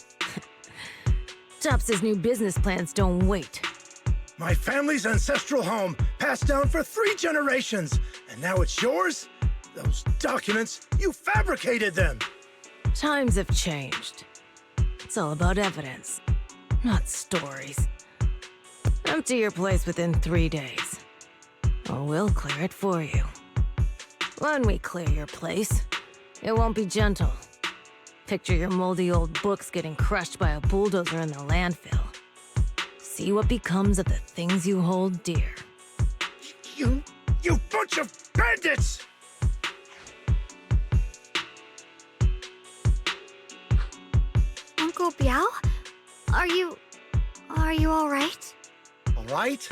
Tubbs' new business plans don't wait. My family's ancestral home, passed down for 3 generations, and now it's yours? Those documents, you fabricated them! Times have changed. It's all about evidence, not stories. Empty your place within 3 days, or we'll clear it for you. When we clear your place, it won't be gentle. Picture your moldy old books getting crushed by a bulldozer in the landfill. See what becomes of the things you hold dear. You bunch of bandits! Uncle Biao? Are you all right? All right?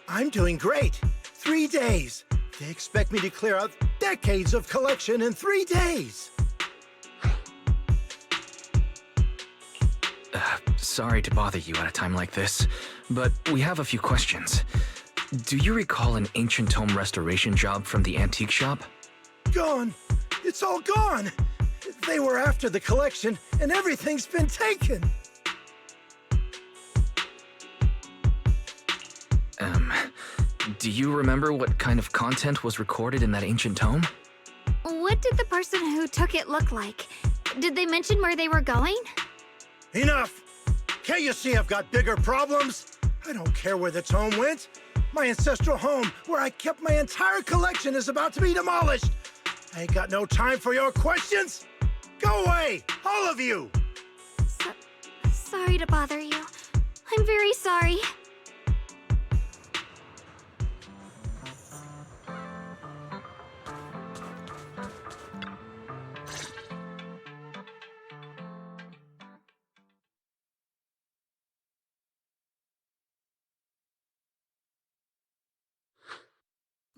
I'm doing great. 3 days. They expect me to clear out decades of collection in 3 days. Sorry to bother you at a time like this, but we have a few questions. Do you recall an ancient tome restoration job from the antique shop? Gone. It's all gone. They were after the collection, and everything's been taken. Do you remember what kind of content was recorded in that ancient tome? What did the person who took it look like? Did they mention where they were going? Enough! Can't you see I've got bigger problems? I don't care where the tome went. My ancestral home, where I kept my entire collection, is about to be demolished. I ain't got no time for your questions. Go away, all of you! Sorry to bother you. I'm very sorry.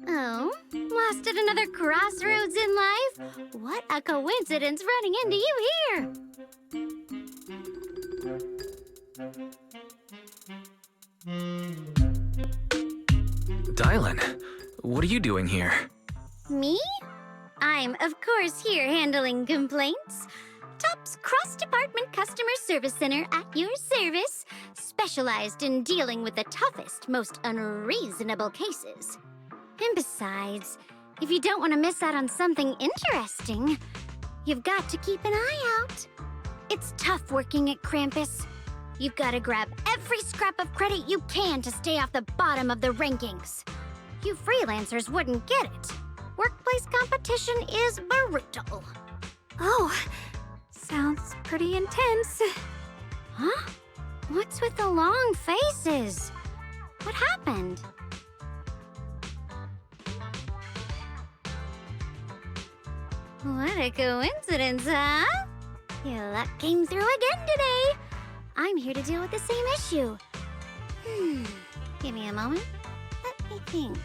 Oh, lost at another crossroads in life? What a coincidence running into you here! Dylan, what are you doing here? Me? I'm, of course, here handling complaints. Top's cross-department customer service center at your service, specialized in dealing with the toughest, most unreasonable cases. And besides, if you don't want to miss out on something interesting, you've got to keep an eye out. It's tough working at Krampus. You've got to grab every scrap of credit you can to stay off the bottom of the rankings. You freelancers wouldn't get it. Workplace competition is brutal. Oh, sounds pretty intense. Huh? What's with the long faces? What happened? What a coincidence, huh? Your luck came through again today. I'm here to deal with the same issue. Give me a moment. Let me think.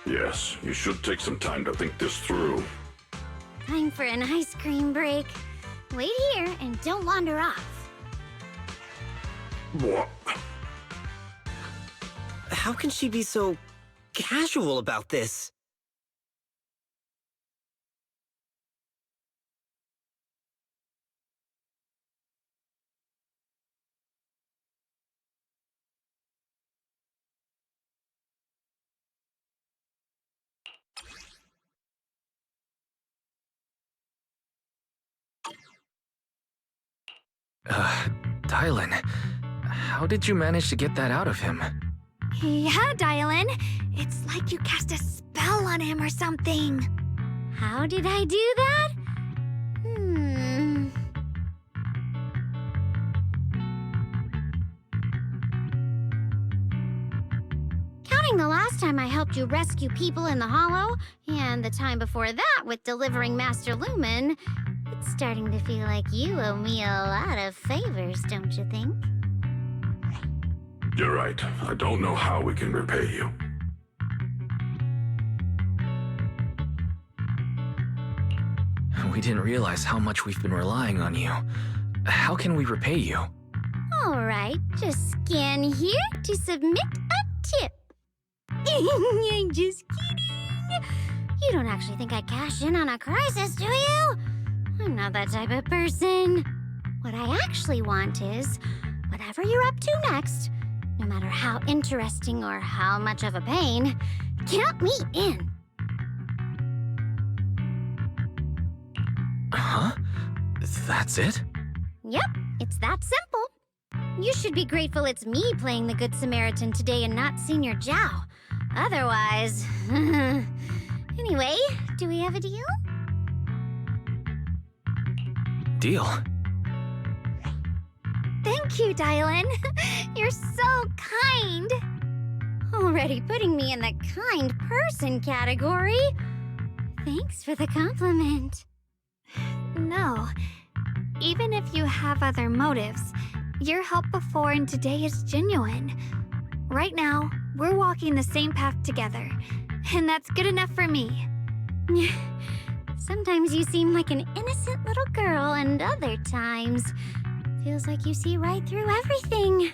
Yes, you should take some time to think this through. Time for an ice cream break. Wait here and don't wander off. What? How can she be so casual about this? Dylan, how did you manage to get that out of him? Yeah, Dylan. It's like you cast a spell on him or something. How did I do that? Counting the last time I helped you rescue people in the Hollow, and the time before that with delivering Master Lumen, it's starting to feel like you owe me a lot of favors, don't you think? You're right. I don't know how we can repay you. We didn't realize how much we've been relying on you. How can we repay you? All right, just scan here to submit a tip. I'm just kidding. You don't actually think I cash in on a crisis, do you? I'm not that type of person. What I actually want is, whatever you're up to next, no matter how interesting or how much of a pain, count me in. Huh? That's it? Yep, it's that simple. You should be grateful it's me playing the Good Samaritan today and not Senior Zhao. Otherwise... Anyway, do we have a deal? Deal? Thank you, Dylan. You're so kind. Already putting me in the kind person category. Thanks for the compliment. No. Even if you have other motives, your help before and today is genuine. Right now, we're walking the same path together, and that's good enough for me. Sometimes you seem like an innocent little girl, and other times, feels like you see right through everything.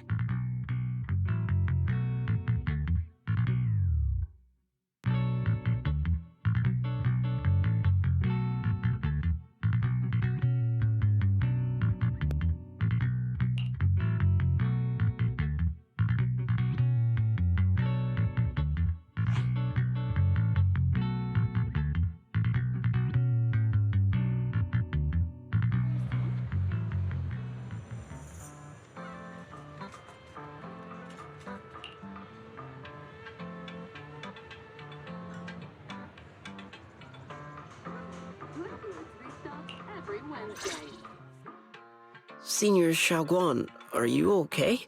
Senior Xiaoguan, are you okay?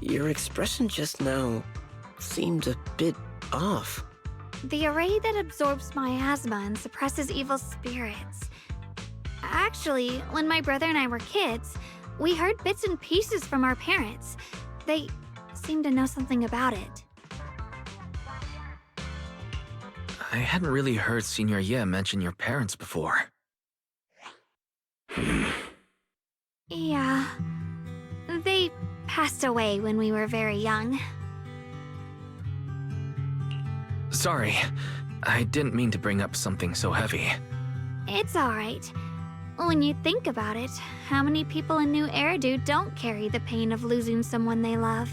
Your expression just now seemed a bit off. The array that absorbs miasma and suppresses evil spirits. Actually, when my brother and I were kids, we heard bits and pieces from our parents. They seemed to know something about it. I hadn't really heard Senior Ye mention your parents before. Yeah. They passed away when we were very young. Sorry, I didn't mean to bring up something so heavy. It's alright. When you think about it, how many people in New Eridu don't carry the pain of losing someone they love?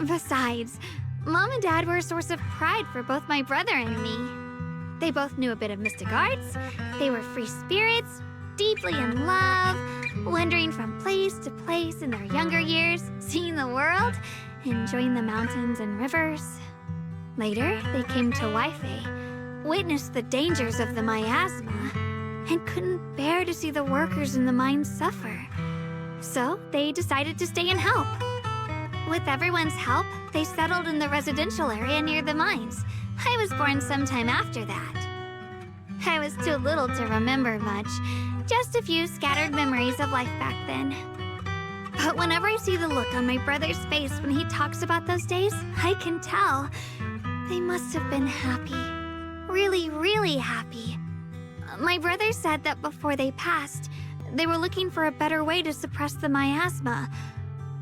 Besides, Mom and Dad were a source of pride for both my brother and me. They both knew a bit of mystic arts, they were free spirits, deeply in love, wandering from place to place in their younger years, seeing the world, enjoying the mountains and rivers. Later, they came to Waifei, witnessed the dangers of the miasma, and couldn't bear to see the workers in the mines suffer. So they decided to stay and help. With everyone's help, they settled in the residential area near the mines. I was born sometime after that. I was too little to remember much, just a few scattered memories of life back then. But whenever I see the look on my brother's face when he talks about those days, I can tell they must have been happy. Really, really happy. My brother said that before they passed, they were looking for a better way to suppress the miasma,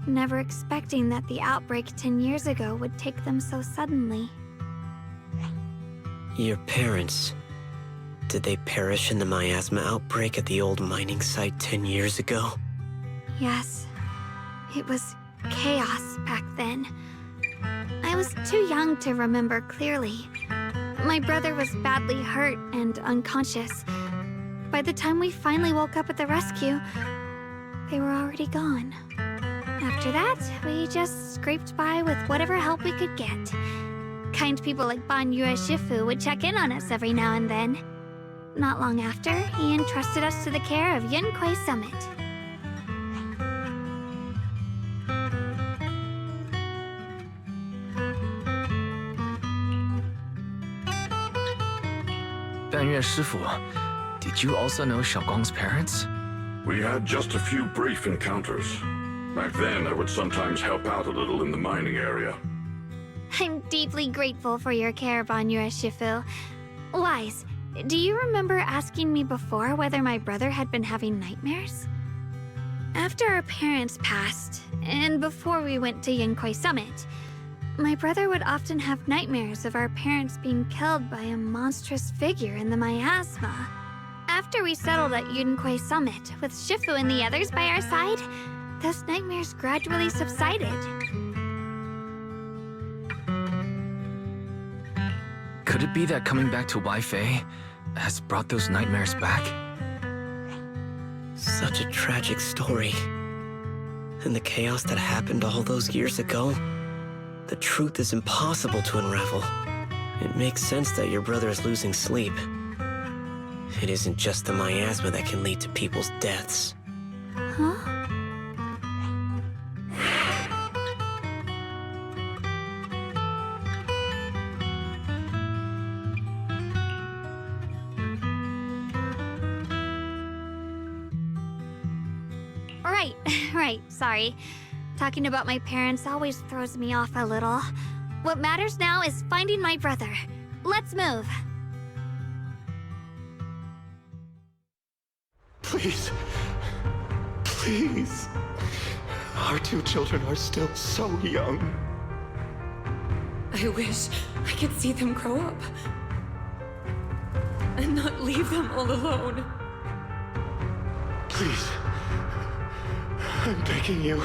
never expecting that the outbreak 10 years ago would take them so suddenly. Your parents... Did they perish in the miasma outbreak at the old mining site 10 years ago? Yes. It was chaos back then. I was too young to remember clearly. My brother was badly hurt and unconscious. By the time we finally woke up at the rescue, they were already gone. After that, we just scraped by with whatever help we could get. Kind people like Banyue Shifu would check in on us every now and then. Not long after, he entrusted us to the care of Yunquei Summit. Banyue Shifu, did you also know Xiaoguang's parents? We had just a few brief encounters. Back then, I would sometimes help out a little in the mining area. I'm deeply grateful for your care, Banyue Shifu. Wise, do you remember asking me before whether my brother had been having nightmares? After our parents passed, and before we went to Yunquei Summit, my brother would often have nightmares of our parents being killed by a monstrous figure in the miasma. After we settled at Yunquei Summit, with Shifu and the others by our side, those nightmares gradually subsided. Could it be that coming back to Waifei has brought those nightmares back? Such a tragic story. And the chaos that happened all those years ago, the truth is impossible to unravel. It makes sense that your brother is losing sleep. It isn't just the miasma that can lead to people's deaths. Huh? Right, sorry. Talking about my parents always throws me off a little. What matters now is finding my brother. Let's move. Please. Please. Our two children are still so young. I wish I could see them grow up. And not leave them all alone. Please. I'm begging you.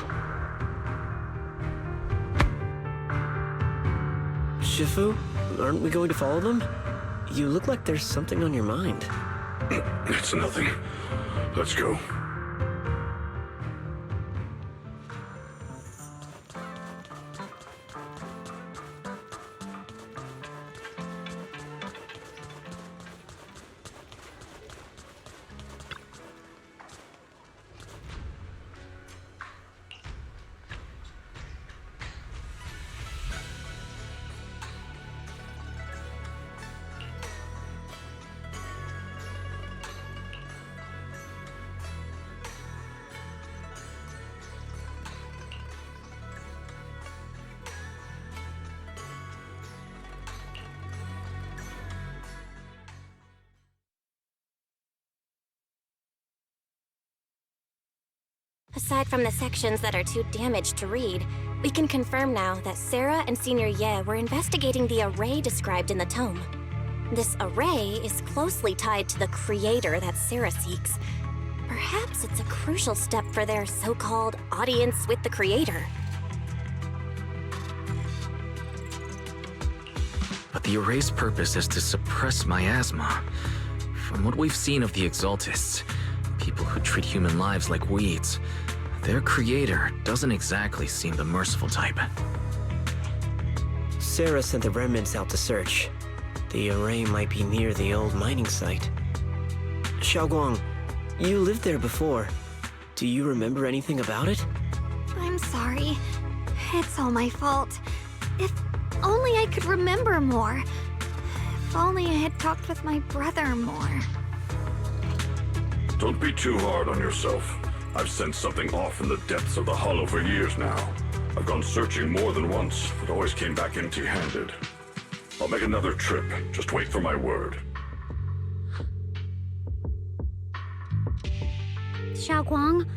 Shifu, aren't we going to follow them? You look like there's something on your mind. It's nothing. Let's go. Aside from the sections that are too damaged to read, we can confirm now that Sarah and Senior Ye were investigating the array described in the tome. This array is closely tied to the creator that Sarah seeks. Perhaps it's a crucial step for their so-called audience with the creator. But the array's purpose is to suppress miasma. From what we've seen of the Exaltists, people who treat human lives like weeds, their creator doesn't exactly seem the merciful type. Sarah sent the remnants out to search. The array might be near the old mining site. Xiaoguang, you lived there before. Do you remember anything about it? I'm sorry. It's all my fault. If only I could remember more. If only I had talked with my brother more. Don't be too hard on yourself. I've sensed something off in the depths of the hollow for years now. I've gone searching more than once, but always came back empty-handed. I'll make another trip. Just wait for my word. Xiaoguang,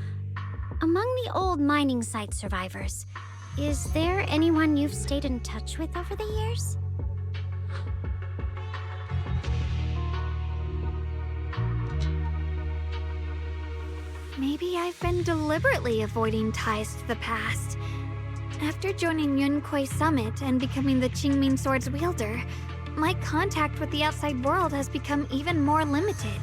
among the old mining site survivors, is there anyone you've stayed in touch with over the years? Maybe I've been deliberately avoiding ties to the past. After joining Yunkuei Summit and becoming the Qingming Sword's wielder, my contact with the outside world has become even more limited.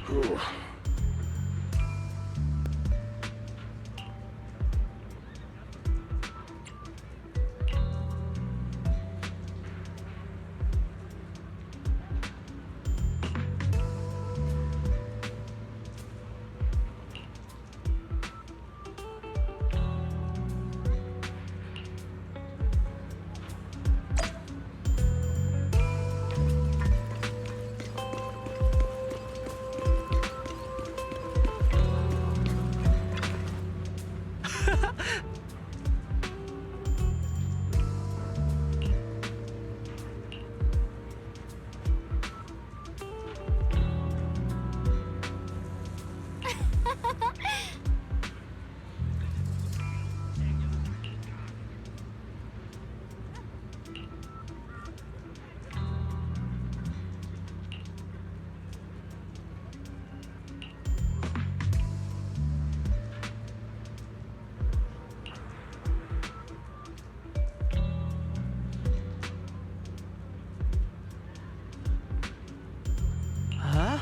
Whew. Huh?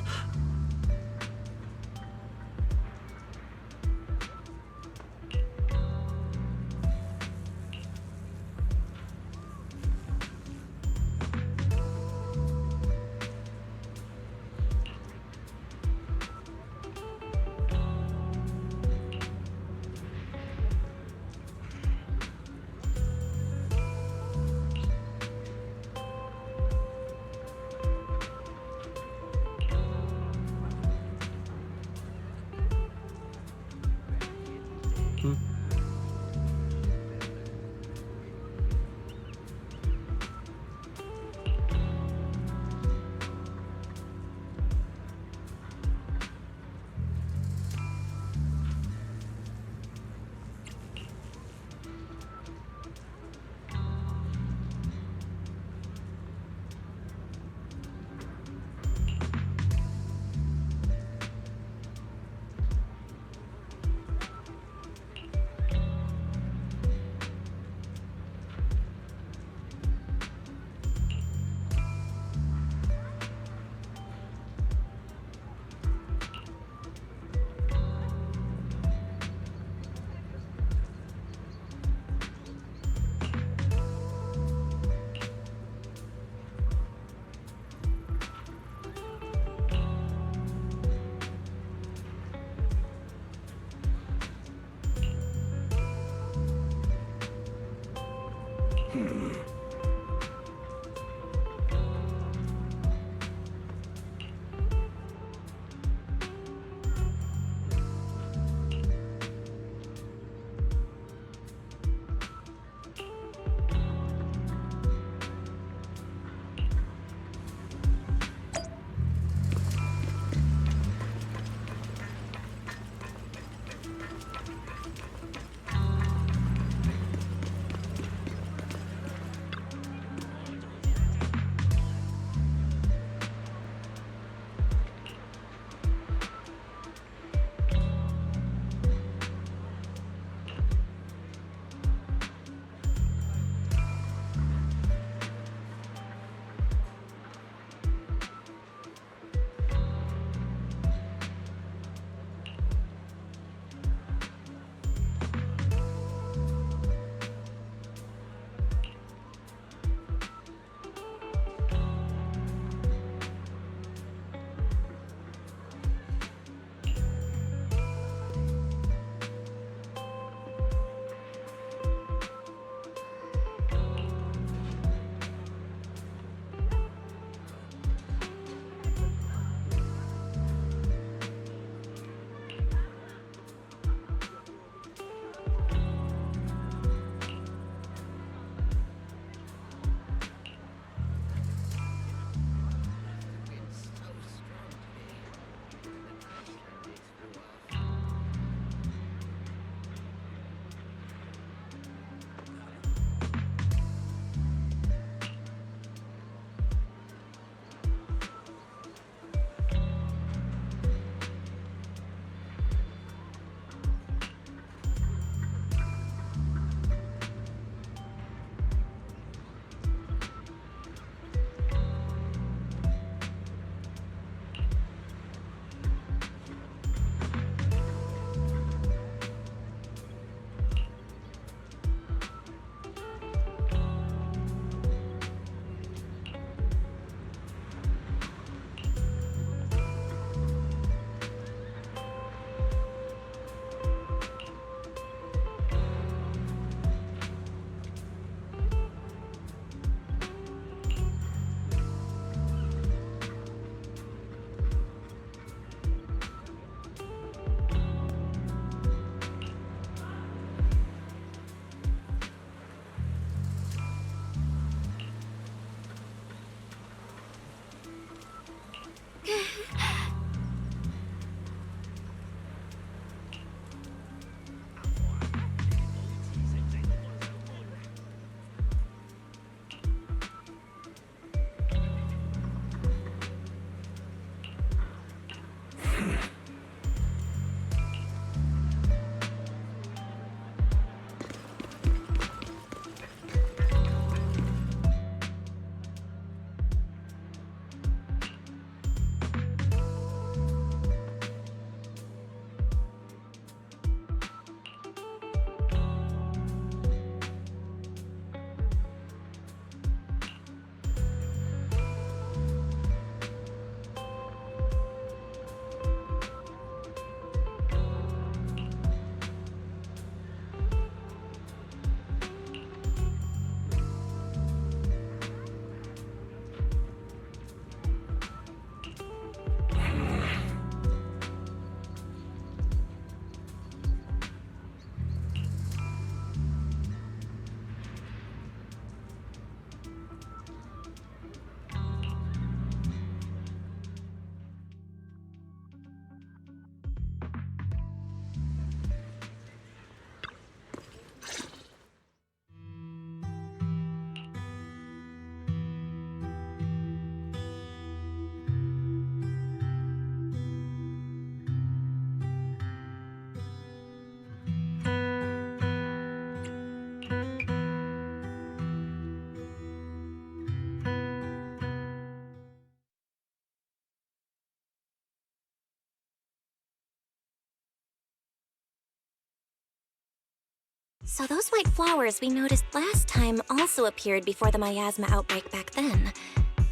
So those white flowers we noticed last time also appeared before the miasma outbreak back then.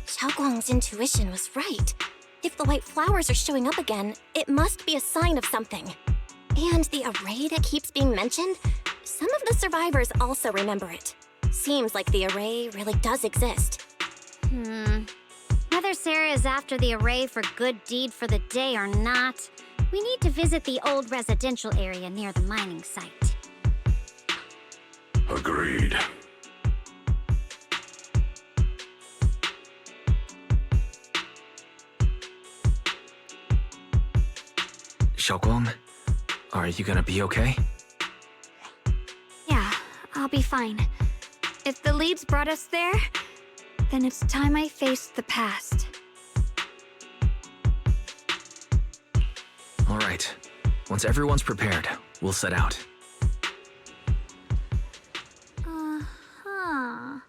Xiaoguang's intuition was right. If the white flowers are showing up again, it must be a sign of something. And the array that keeps being mentioned? Some of the survivors also remember it. Seems like the array really does exist. Whether Sarah is after the array for good deed for the day or not, we need to visit the old residential area near the mining site. Agreed. Xiaoguang, are you gonna be okay? Yeah, I'll be fine. If the leads brought us there, then it's time I faced the past. All right. Once everyone's prepared, we'll set out. Uh-huh.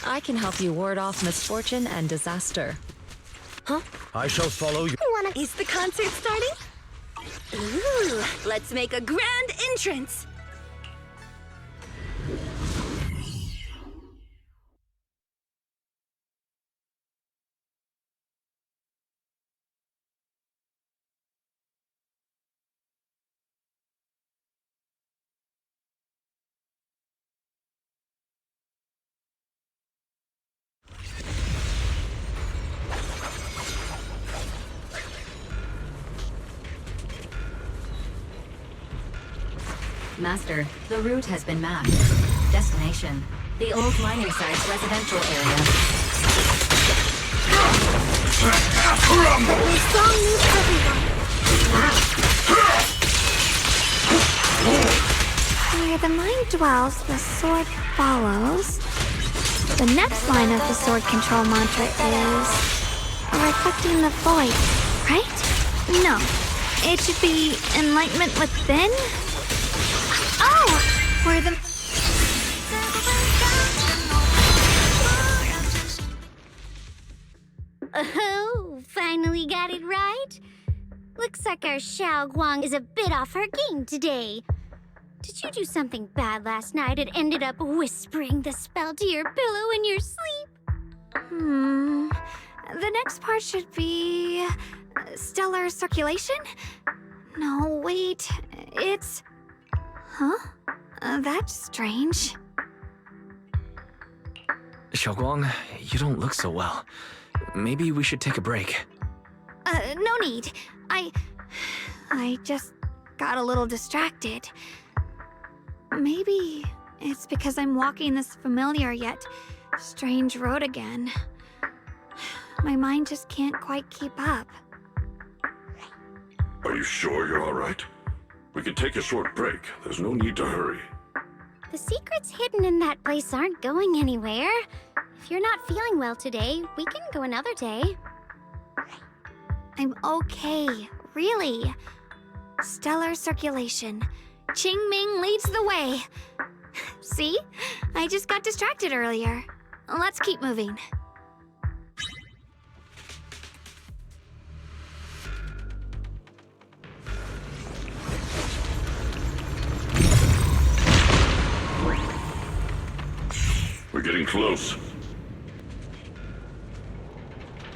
I can help you ward off misfortune and disaster. Huh? I shall follow you. Is the concert starting? Ooh, let's make a grand entrance. Master, the route has been mapped. Destination, the old mining site's residential area. Strong news, everyone. Where the mind dwells, the sword follows. The next line of the sword control mantra is reflecting the void, right? No, it should be enlightenment within. Oh, where the Oh, finally got it right. Looks like our Xiaoguang is a bit off her game today. Did you do something bad last night and ended up whispering the spell to your pillow in your sleep? The next part should be stellar circulation? No, wait, it's... Huh? That's strange. Xiaoguang, you don't look so well. Maybe we should take a break. No need. I just got a little distracted. Maybe it's because I'm walking this familiar yet strange road again. My mind just can't quite keep up. Are you sure you're all right? We can take a short break. There's no need to hurry. The secrets hidden in that place aren't going anywhere. If you're not feeling well today, we can go another day. I'm okay, really. Stellar circulation. Qingming leads the way. See? I just got distracted earlier. Let's keep moving. We're getting close.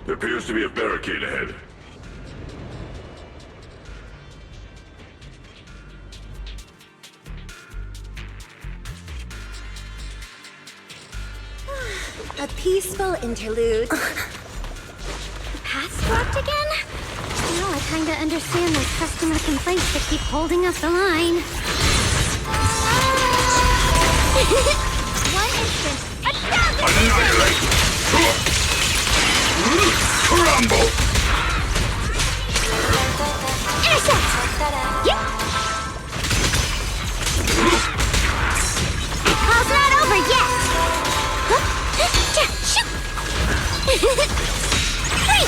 There appears to be a barricade ahead. A peaceful interlude. Paths blocked again? Now I kinda understand those customer complaints that keep holding up the line. One instant. Annihilate! Crumble! Intercept! Yep! Call's not over yet! Shoot! Free!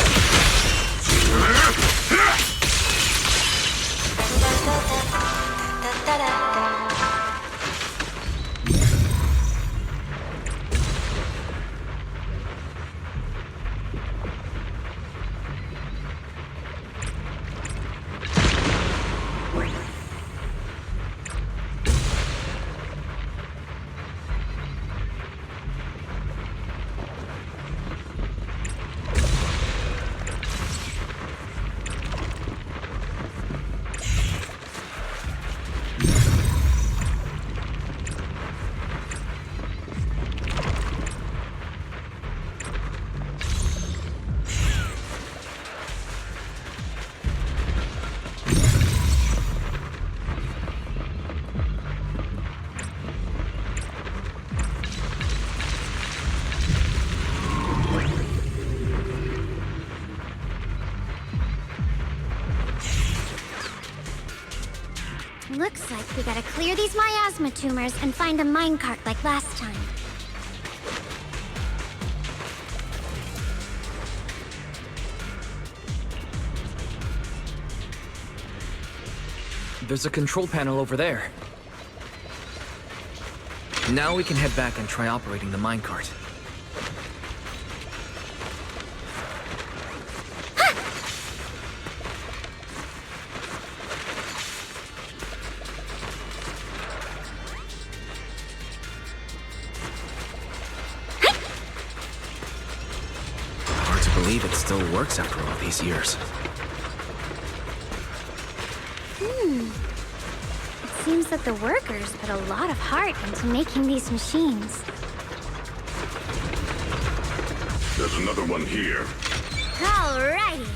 Looks like we gotta clear these miasma tumors and find a minecart like last time. There's a control panel over there. Now we can head back and try operating the minecart. Hard to believe it still works after all these years. It seems that the workers put a lot of heart into making these machines. There's another one here. Alrighty.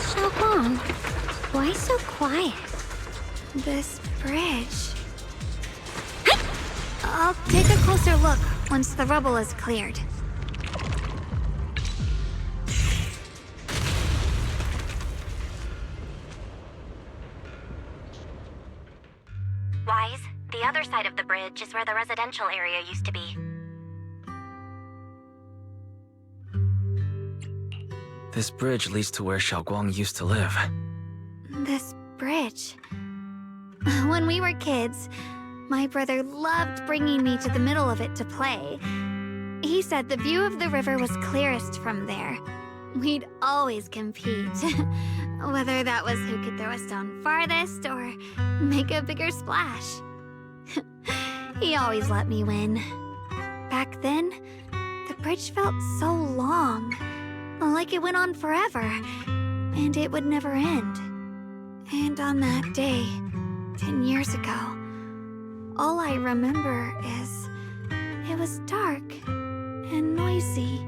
Xiaoguang, why so quiet? This bridge. I'll take a closer look once the rubble is cleared. Wise, the other side of the bridge is where the residential area used to be. This bridge leads to where Xiaoguang used to live. This bridge. When we were kids, my brother loved bringing me to the middle of it to play. He said the view of the river was clearest from there. We'd always compete. Whether that was who could throw a stone farthest or make a bigger splash. He always let me win. Back then, the bridge felt so long. Like it went on forever. And it would never end. And on that day, 10 years ago, all I remember is it was dark and noisy.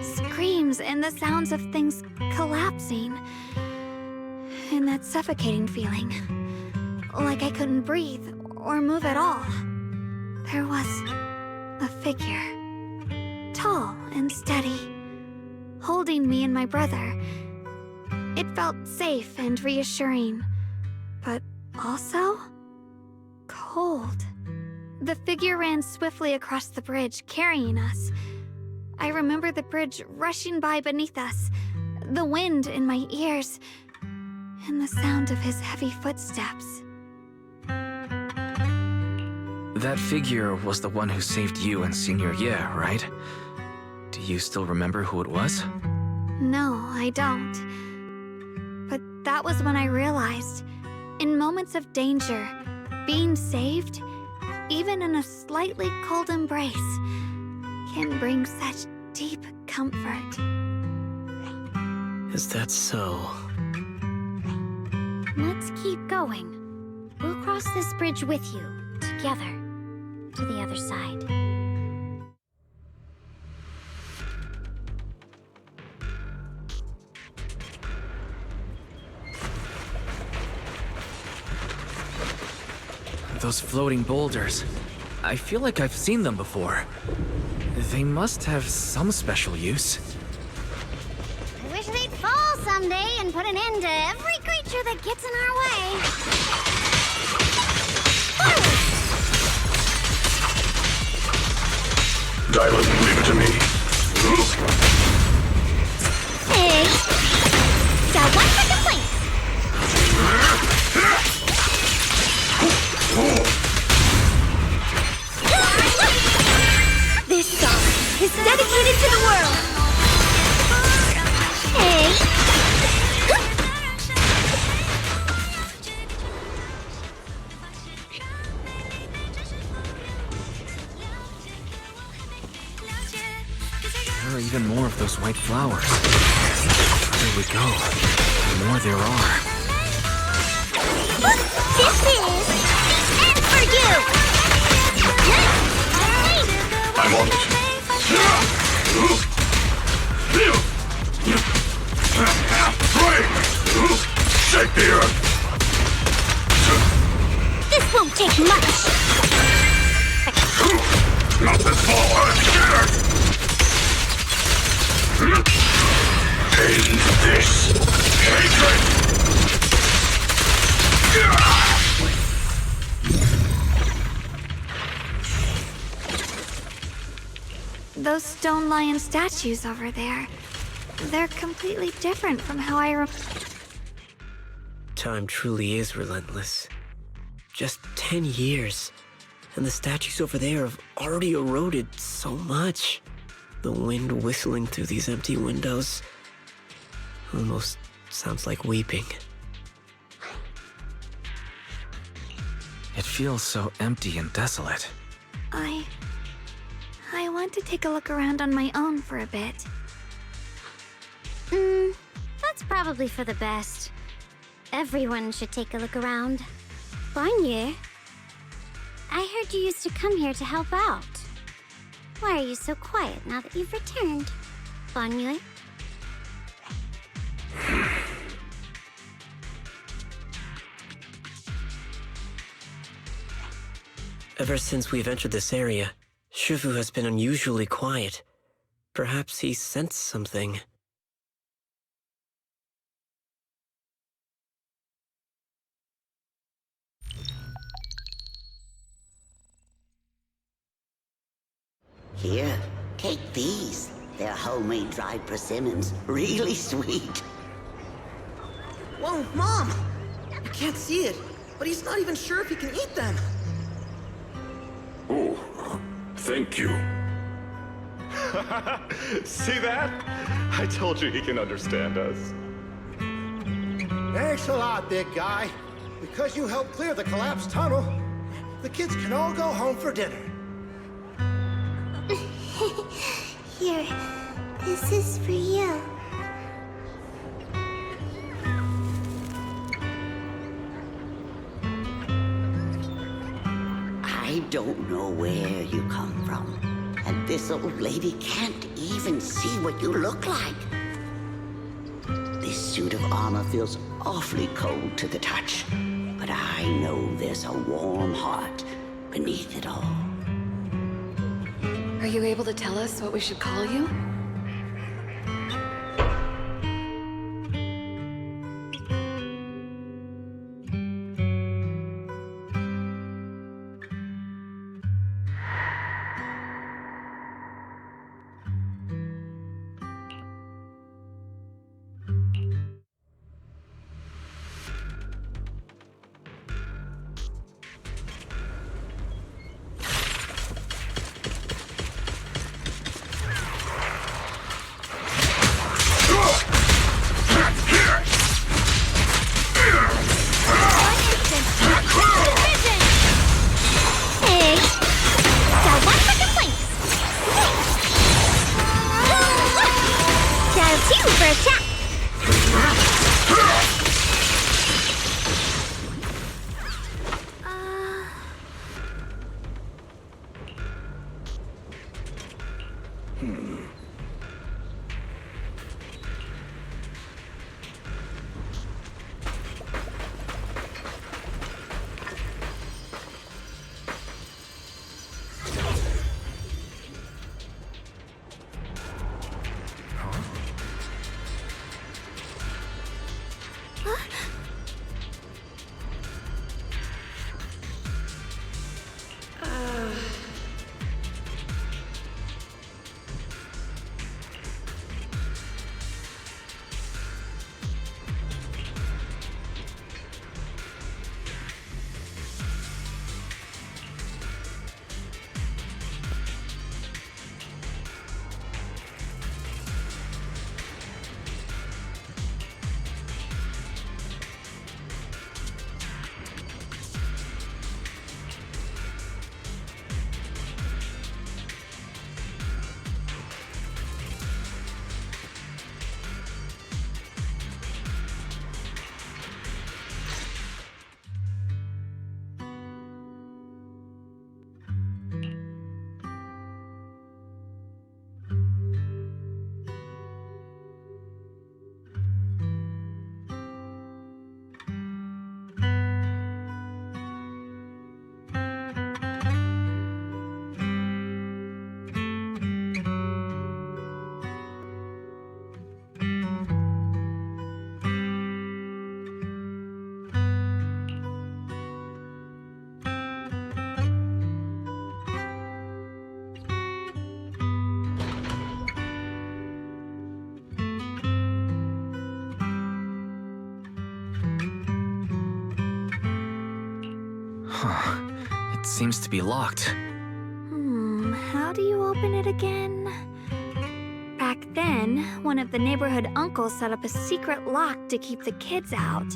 Screams and the sounds of things collapsing. And that suffocating feeling. Like I couldn't breathe or move at all. There was a figure. Tall and steady. Holding me and my brother. It felt safe and reassuring. But also cold. The figure ran swiftly across the bridge, carrying us. I remember the bridge rushing by beneath us, the wind in my ears, and the sound of his heavy footsteps. That figure was the one who saved you and Senior Ye, right? Do you still remember who it was? No, I don't. But that was when I realized, in moments of danger, being saved, even in a slightly cold embrace, can bring such deep comfort. Is that so? Let's keep going. We'll cross this bridge with you, together, to the other side. Those floating boulders. I feel like I've seen them before. They must have some special use. I wish they'd fall someday and put an end to every creature that gets in our way. Dylan, leave it to me. Hey! Got one for complaint! This song is dedicated to the world! Hey! There are even more of those white flowers. There we go. The more there are. This is the end for you! I'm on it. Shake the earth. This won't take much! Not this far, I'm scared. End this hatred. Those stone lion statues over there. They're completely different from how Time truly is relentless. Just 10 years, and the statues over there have already eroded so much. The wind whistling through these empty windows almost sounds like weeping. It feels so empty and desolate. I want to take a look around on my own for a bit. That's probably for the best. Everyone should take a look around. Bonnier, I heard you used to come here to help out. Why are you so quiet now that you've returned, Bonnier? Ever since we've entered this area, Shifu has been unusually quiet. Perhaps he sensed something. Here, take these. They're homemade dried persimmons. Really sweet. Whoa, Mom! I can't see it, but he's not even sure if he can eat them. Oh, thank you. See that? I told you he can understand us. Thanks a lot, big guy. Because you helped clear the collapsed tunnel, the kids can all go home for dinner. Here, this is for you. I don't know where you come from, and this old lady can't even see what you look like. This suit of armor feels awfully cold to the touch, but I know there's a warm heart beneath it all. Are you able to tell us what we should call you? Huh. It seems to be locked. How do you open it again? Back then, one of the neighborhood uncles set up a secret lock to keep the kids out.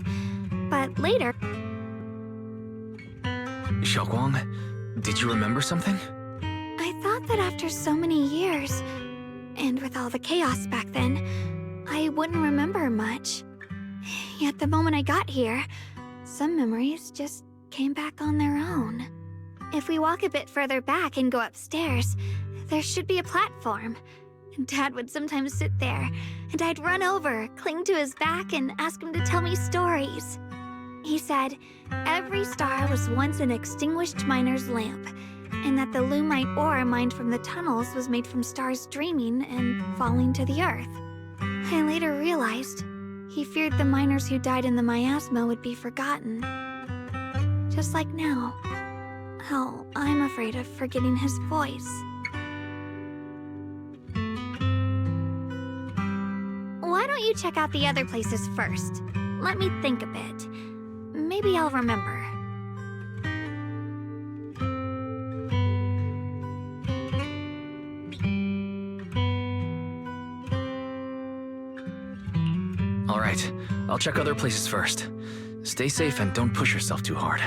But later... Xiaoguang, did you remember something? I thought that after so many years, and with all the chaos back then, I wouldn't remember much. Yet the moment I got here, some memories just came back on their own. If we walk a bit further back and go upstairs, there should be a platform. Dad would sometimes sit there, and I'd run over, cling to his back, and ask him to tell me stories. He said every star was once an extinguished miner's lamp, and that the lumite ore mined from the tunnels was made from stars dreaming and falling to the earth. I later realized he feared the miners who died in the miasma would be forgotten. Just like now, how I'm afraid of forgetting his voice. Why don't you check out the other places first? Let me think a bit. Maybe I'll remember. All right, I'll check other places first. Stay safe and don't push yourself too hard.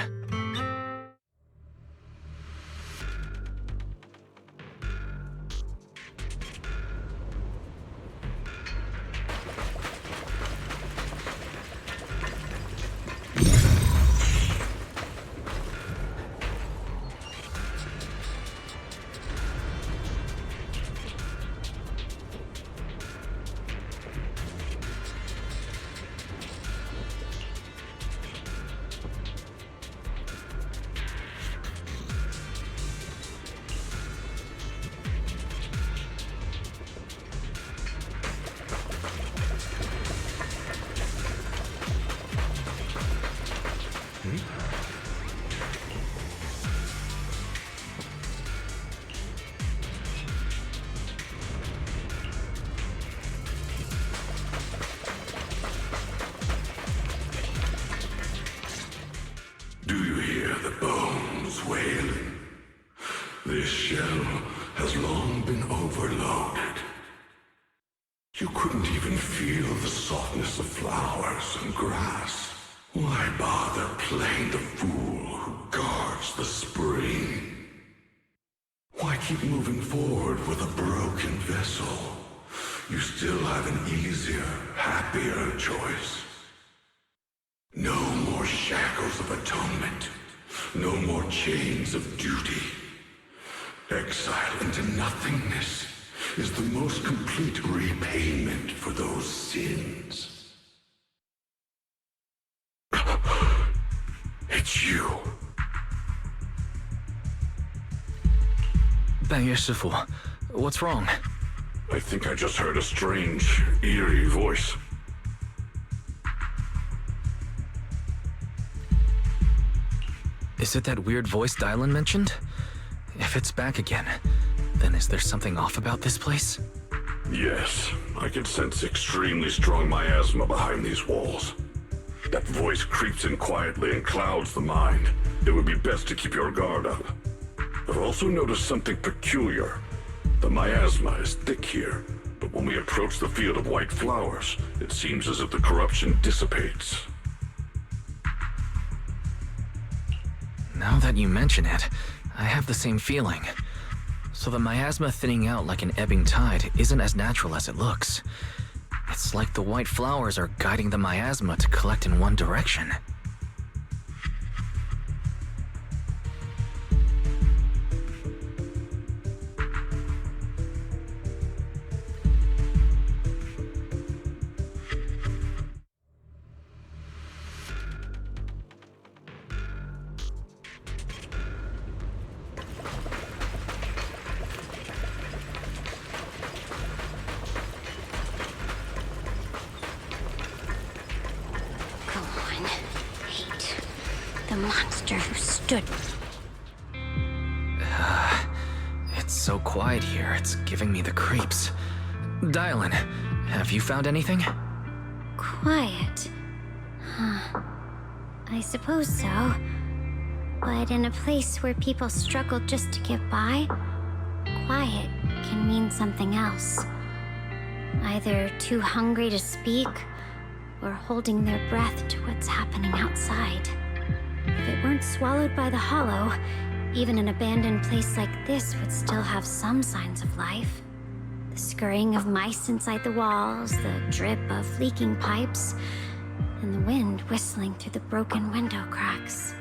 Do you hear the bones wailing? This shell has long been overloaded. You couldn't even feel the softness of flowers and grass. Why bother playing the fool who guards the spring? Why keep moving forward with a broken vessel? You still have an easier, happier choice. No more shackles of atonement. No more chains of duty. Exile into nothingness is the most complete repayment for those sins. It's you. 半月师傅, what's wrong? I think I just heard a strange, eerie voice. Is it that weird voice Dylan mentioned? If it's back again, then is there something off about this place? Yes, I can sense extremely strong miasma behind these walls. That voice creeps in quietly and clouds the mind. It would be best to keep your guard up. I've also noticed something peculiar. The miasma is thick here, but when we approach the field of white flowers, it seems as if the corruption dissipates. Now that you mention it, I have the same feeling. So the miasma thinning out like an ebbing tide isn't as natural as it looks. It's like the white flowers are guiding the miasma to collect in one direction. The monster who stood. It's so quiet here, it's giving me the creeps. Dylan, have you found anything? Quiet. Huh. I suppose so. But in a place where people struggle just to get by, quiet can mean something else. Either too hungry to speak, or holding their breath to what's happening outside. If it weren't swallowed by the hollow, even an abandoned place like this would still have some signs of life. The scurrying of mice inside the walls, the drip of leaking pipes, and the wind whistling through the broken window cracks.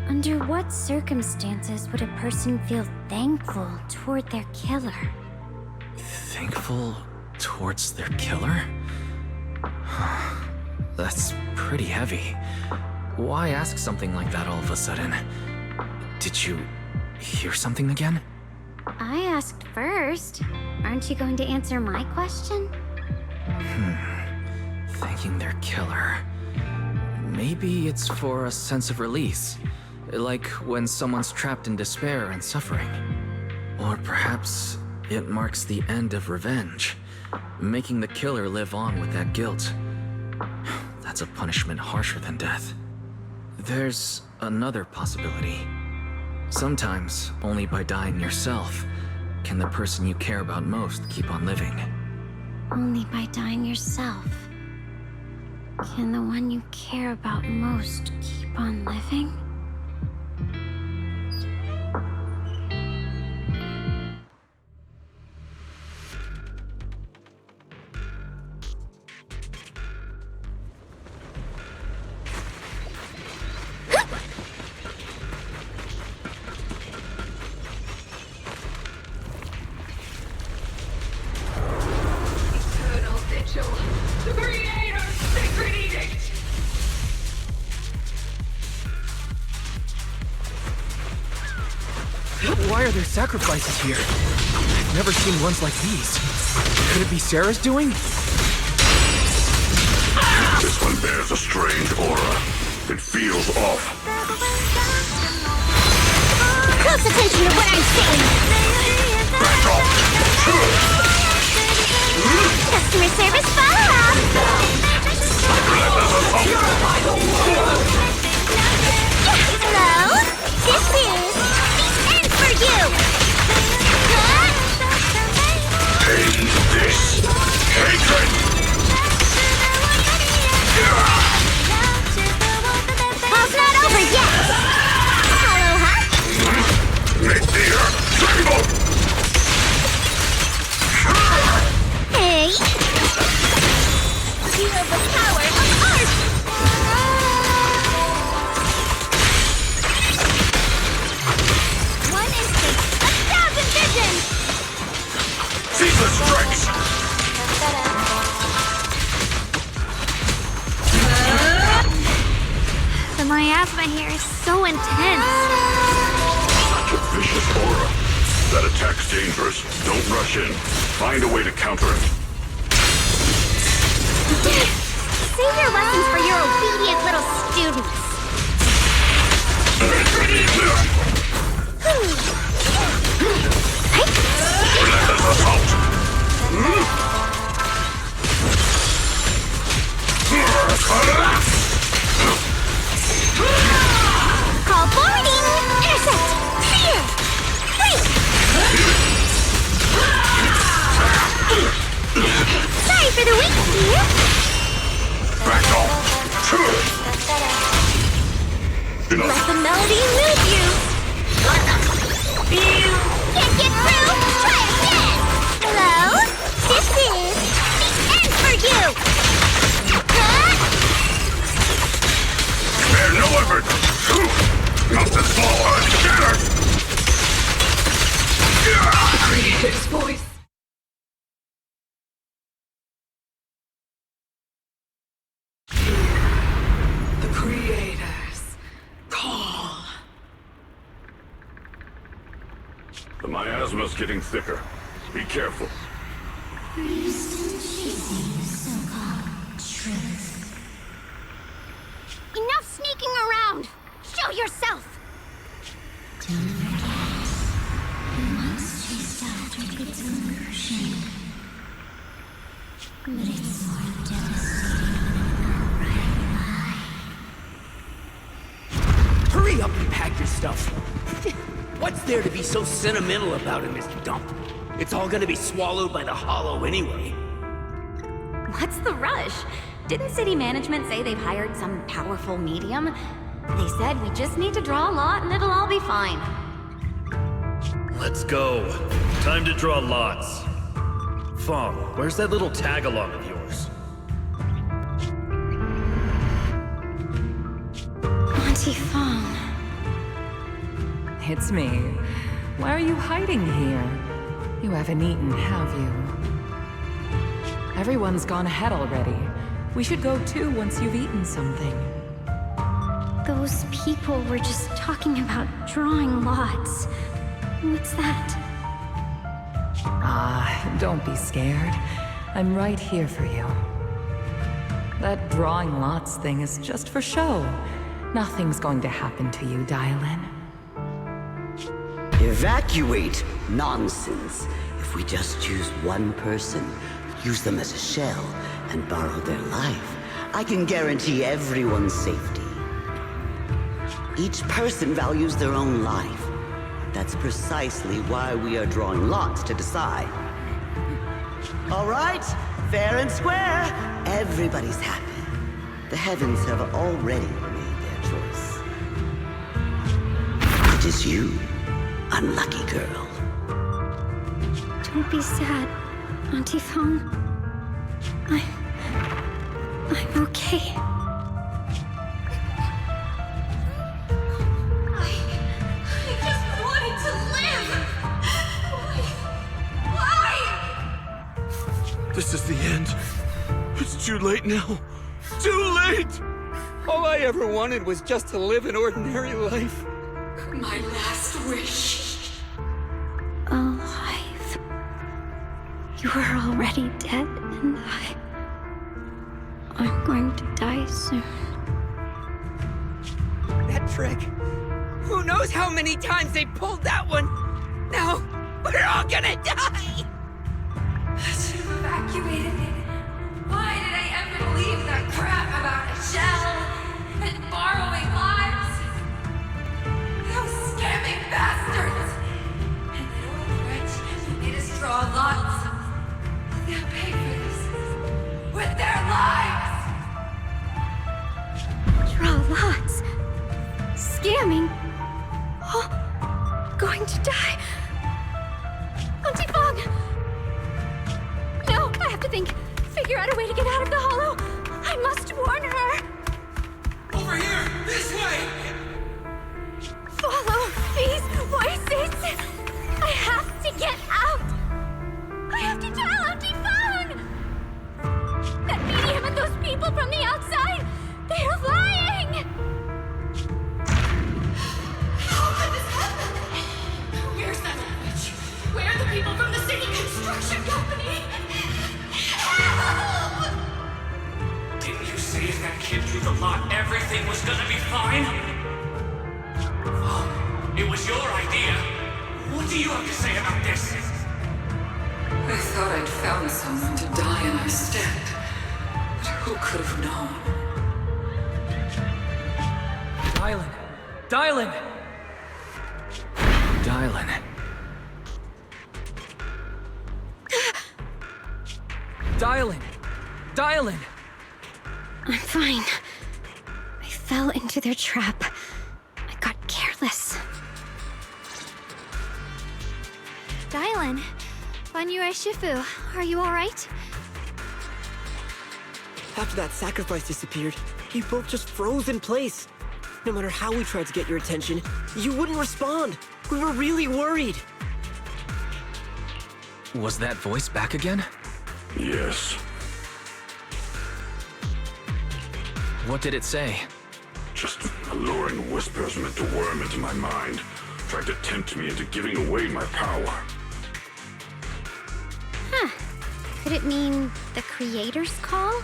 Under what circumstances would a person feel thankful toward their killer? Thankful towards their killer? That's pretty heavy. Why ask something like that all of a sudden? Did you hear something again? I asked first. Aren't you going to answer my question? Thanking their killer. Maybe it's for a sense of release. Like when someone's trapped in despair and suffering. Or perhaps it marks the end of revenge, making the killer live on with that guilt. That's a punishment harsher than death. There's another possibility. Sometimes, only by dying yourself, can the person you care about most keep on living. Only by dying yourself can the one you care about most keep on living? Why are there sacrifices here? I've never seen ones like these. Could it be Sarah's doing? This one bears a strange aura. It feels off. Close attention to what I'm saying! Back off! Customer service follow-up! Hello? This is the end for you! End this! Hatred! All's not over yet! Hello, huh? Nadir! Tremble! Hey! Feel the power of art! One instinct, 1,000 visions! Ceaseless strikes! The miasma here is so intense. Such a vicious aura. That attack's dangerous. Don't rush in. Find a way to counter it. Save your lessons for your obedient little students. Relentless assault! Call boarding! Intercept! Fear! Wait! Sorry for the wait, dear! Back off! Let the melody move you! Can't get through? Try again! Hello? This is the end for you! Spare no effort! Not this ball unshattered! Creative's voice. The creators call. The miasma's getting thicker. Be careful. Enough sneaking around! Show yourself! Don't forget, you once chased after its own destruction. But it's more devastating than right lie. Hurry up and pack your stuff. What's there to be so sentimental about in this dump? It's all gonna be swallowed by the Hollow anyway. What's the rush? Didn't city management say they've hired some powerful medium? They said we just need to draw a lot and it'll all be fine. Let's go. Time to draw lots. Fong, where's that little tag-along of yours? Auntie Fong. It's me. Why are you hiding here? You haven't eaten, have you? Everyone's gone ahead already. We should go too once you've eaten something. Those people were just talking about drawing lots. What's that? Don't be scared. I'm right here for you. That drawing lots thing is just for show. Nothing's going to happen to you, Dylan. Evacuate? Nonsense. If we just choose one person, use them as a shell, and borrow their life, I can guarantee everyone's safety. Each person values their own life. That's precisely why we are drawing lots to decide. All right, fair and square. Everybody's happy. The heavens have already made their choice. It is you, unlucky girl. Don't be sad, Auntie Fong. I'm okay. I just wanted to live! Why? This is the end. It's too late now. Too late! All I ever wanted was just to live an ordinary life. My last wish. Alive. You were already dead, and I'm going to die soon. That trick. Who knows how many times they pulled that one? Now, we're all gonna die! You evacuated me. Why did I ever believe that crap about a shell and borrowing lives? Those scamming bastards! And that old wretch who made us draw lots. They'll pay for this with their lives! Draw lots. Scamming. Oh, going to die. Auntie Fong! No, I have to think. Figure out a way to get out of the hollow. I must warn her. Over here! This way! Follow these voices. I have to get out. I have to tell Auntie Fong. That medium and those people from the outside, they're lying. How could this happen? Where's that witch? Where are the people from the city construction company? Help! Didn't you say if that kid drew the lot, everything was gonna be fine? Oh, it was your idea. What do you have to say about this? I thought I'd found someone to die in our stead. But who could have known? Dylan! Dylan! Dylan. Dylan! Dylan! I'm fine. I fell into their trap. I got careless. Dylan, Banyura Shifu, are you alright? After that sacrifice disappeared, you both just froze in place. No matter how we tried to get your attention, you wouldn't respond. We were really worried. Was that voice back again? Yes. What did it say? Just alluring whispers meant to worm into my mind, trying to tempt me into giving away my power. Huh. Could it mean the creator's call?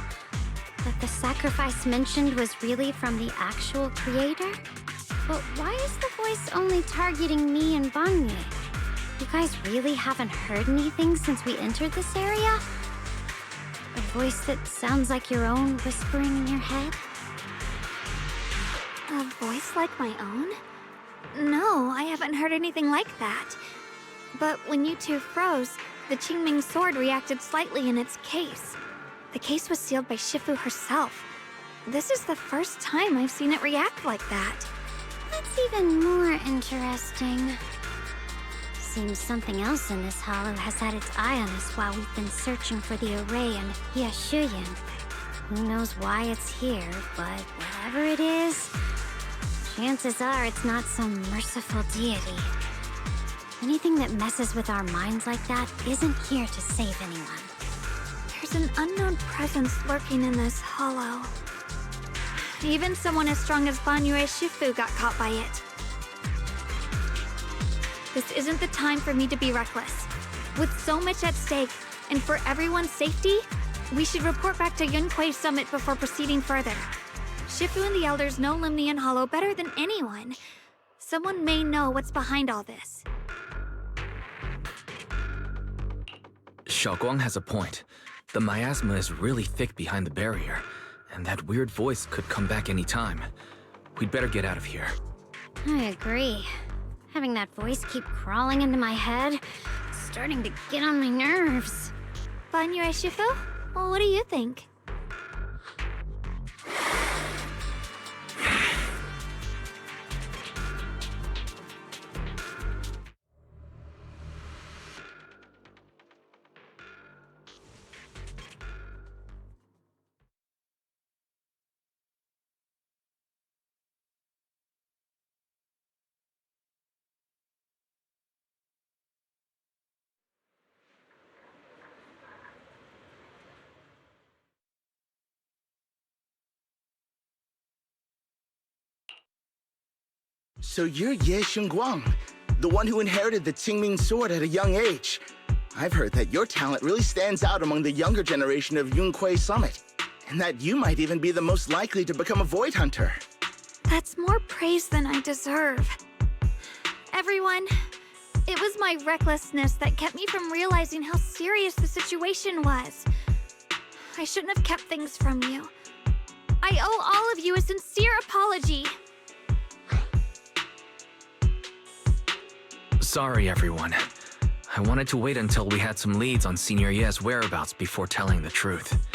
That the sacrifice mentioned was really from the actual creator? But why is the voice only targeting me and Banye? You guys really haven't heard anything since we entered this area? A voice that sounds like your own whispering in your head? A voice like my own? No, I haven't heard anything like that. But when you two froze, the Qingming sword reacted slightly in its case. The case was sealed by Shifu herself. This is the first time I've seen it react like that. That's even more interesting. Seems something else in this hollow has had its eye on us while we've been searching for the array in Yashuyan. Who knows why it's here, but whatever it is, chances are it's not some merciful deity. Anything that messes with our minds like that isn't here to save anyone. There's an unknown presence lurking in this hollow. Even someone as strong as Banyue Shifu got caught by it. This isn't the time for me to be reckless. With so much at stake, and for everyone's safety, we should report back to Yunquei Summit before proceeding further. Shifu and the Elders know Limnian Hollow better than anyone. Someone may know what's behind all this. Xiaoguang has a point. The miasma is really thick behind the barrier, and that weird voice could come back any time. We'd better get out of here. I agree. Having that voice keep crawling into my head, it's starting to get on my nerves. Banyue Shifu? Well, what do you think? So you're Ye Xingguang, the one who inherited the Qingming sword at a young age. I've heard that your talent really stands out among the younger generation of Yunquei Summit, and that you might even be the most likely to become a Void Hunter. That's more praise than I deserve. Everyone, it was my recklessness that kept me from realizing how serious the situation was. I shouldn't have kept things from you. I owe all of you a sincere apology. Sorry, everyone. I wanted to wait until we had some leads on Senior Ye's whereabouts before telling the truth.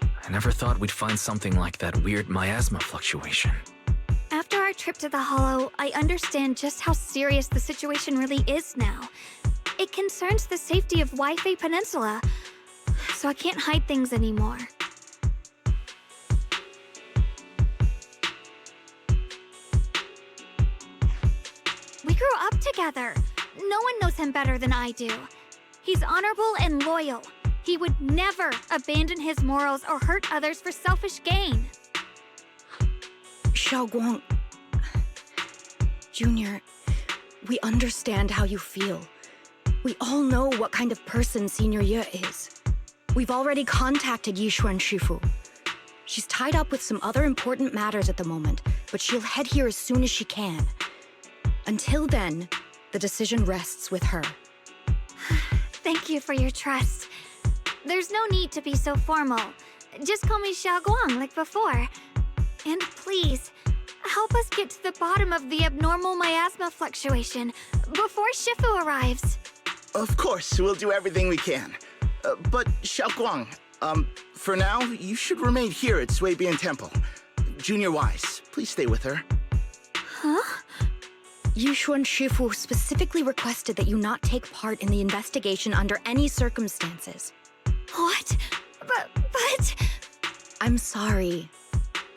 I never thought we'd find something like that weird miasma fluctuation. After our trip to the Hollow, I understand just how serious the situation really is now. It concerns the safety of Waifei Peninsula, so I can't hide things anymore. We grew up together. No one knows him better than I do. He's honorable and loyal. He would never abandon his morals or hurt others for selfish gain. Xiaoguang... Junior, we understand how you feel. We all know what kind of person Senior Ye is. We've already contacted Yishuan Shifu. She's tied up with some other important matters at the moment, but she'll head here as soon as she can. Until then, the decision rests with her. Thank you for your trust. There's no need to be so formal. Just call me Xiaoguang like before. And please, help us get to the bottom of the abnormal miasma fluctuation before Shifu arrives. Of course, we'll do everything we can. But Xiaoguang, for now, you should remain here at Suibian Temple. Junior Wise, please stay with her. Huh? Yishuan Shifu specifically requested that you not take part in the investigation under any circumstances. What? But... I'm sorry.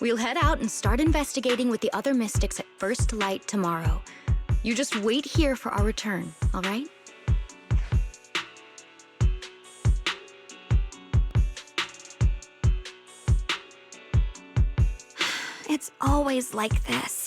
We'll head out and start investigating with the other mystics at first light tomorrow. You just wait here for our return, all right? It's always like this.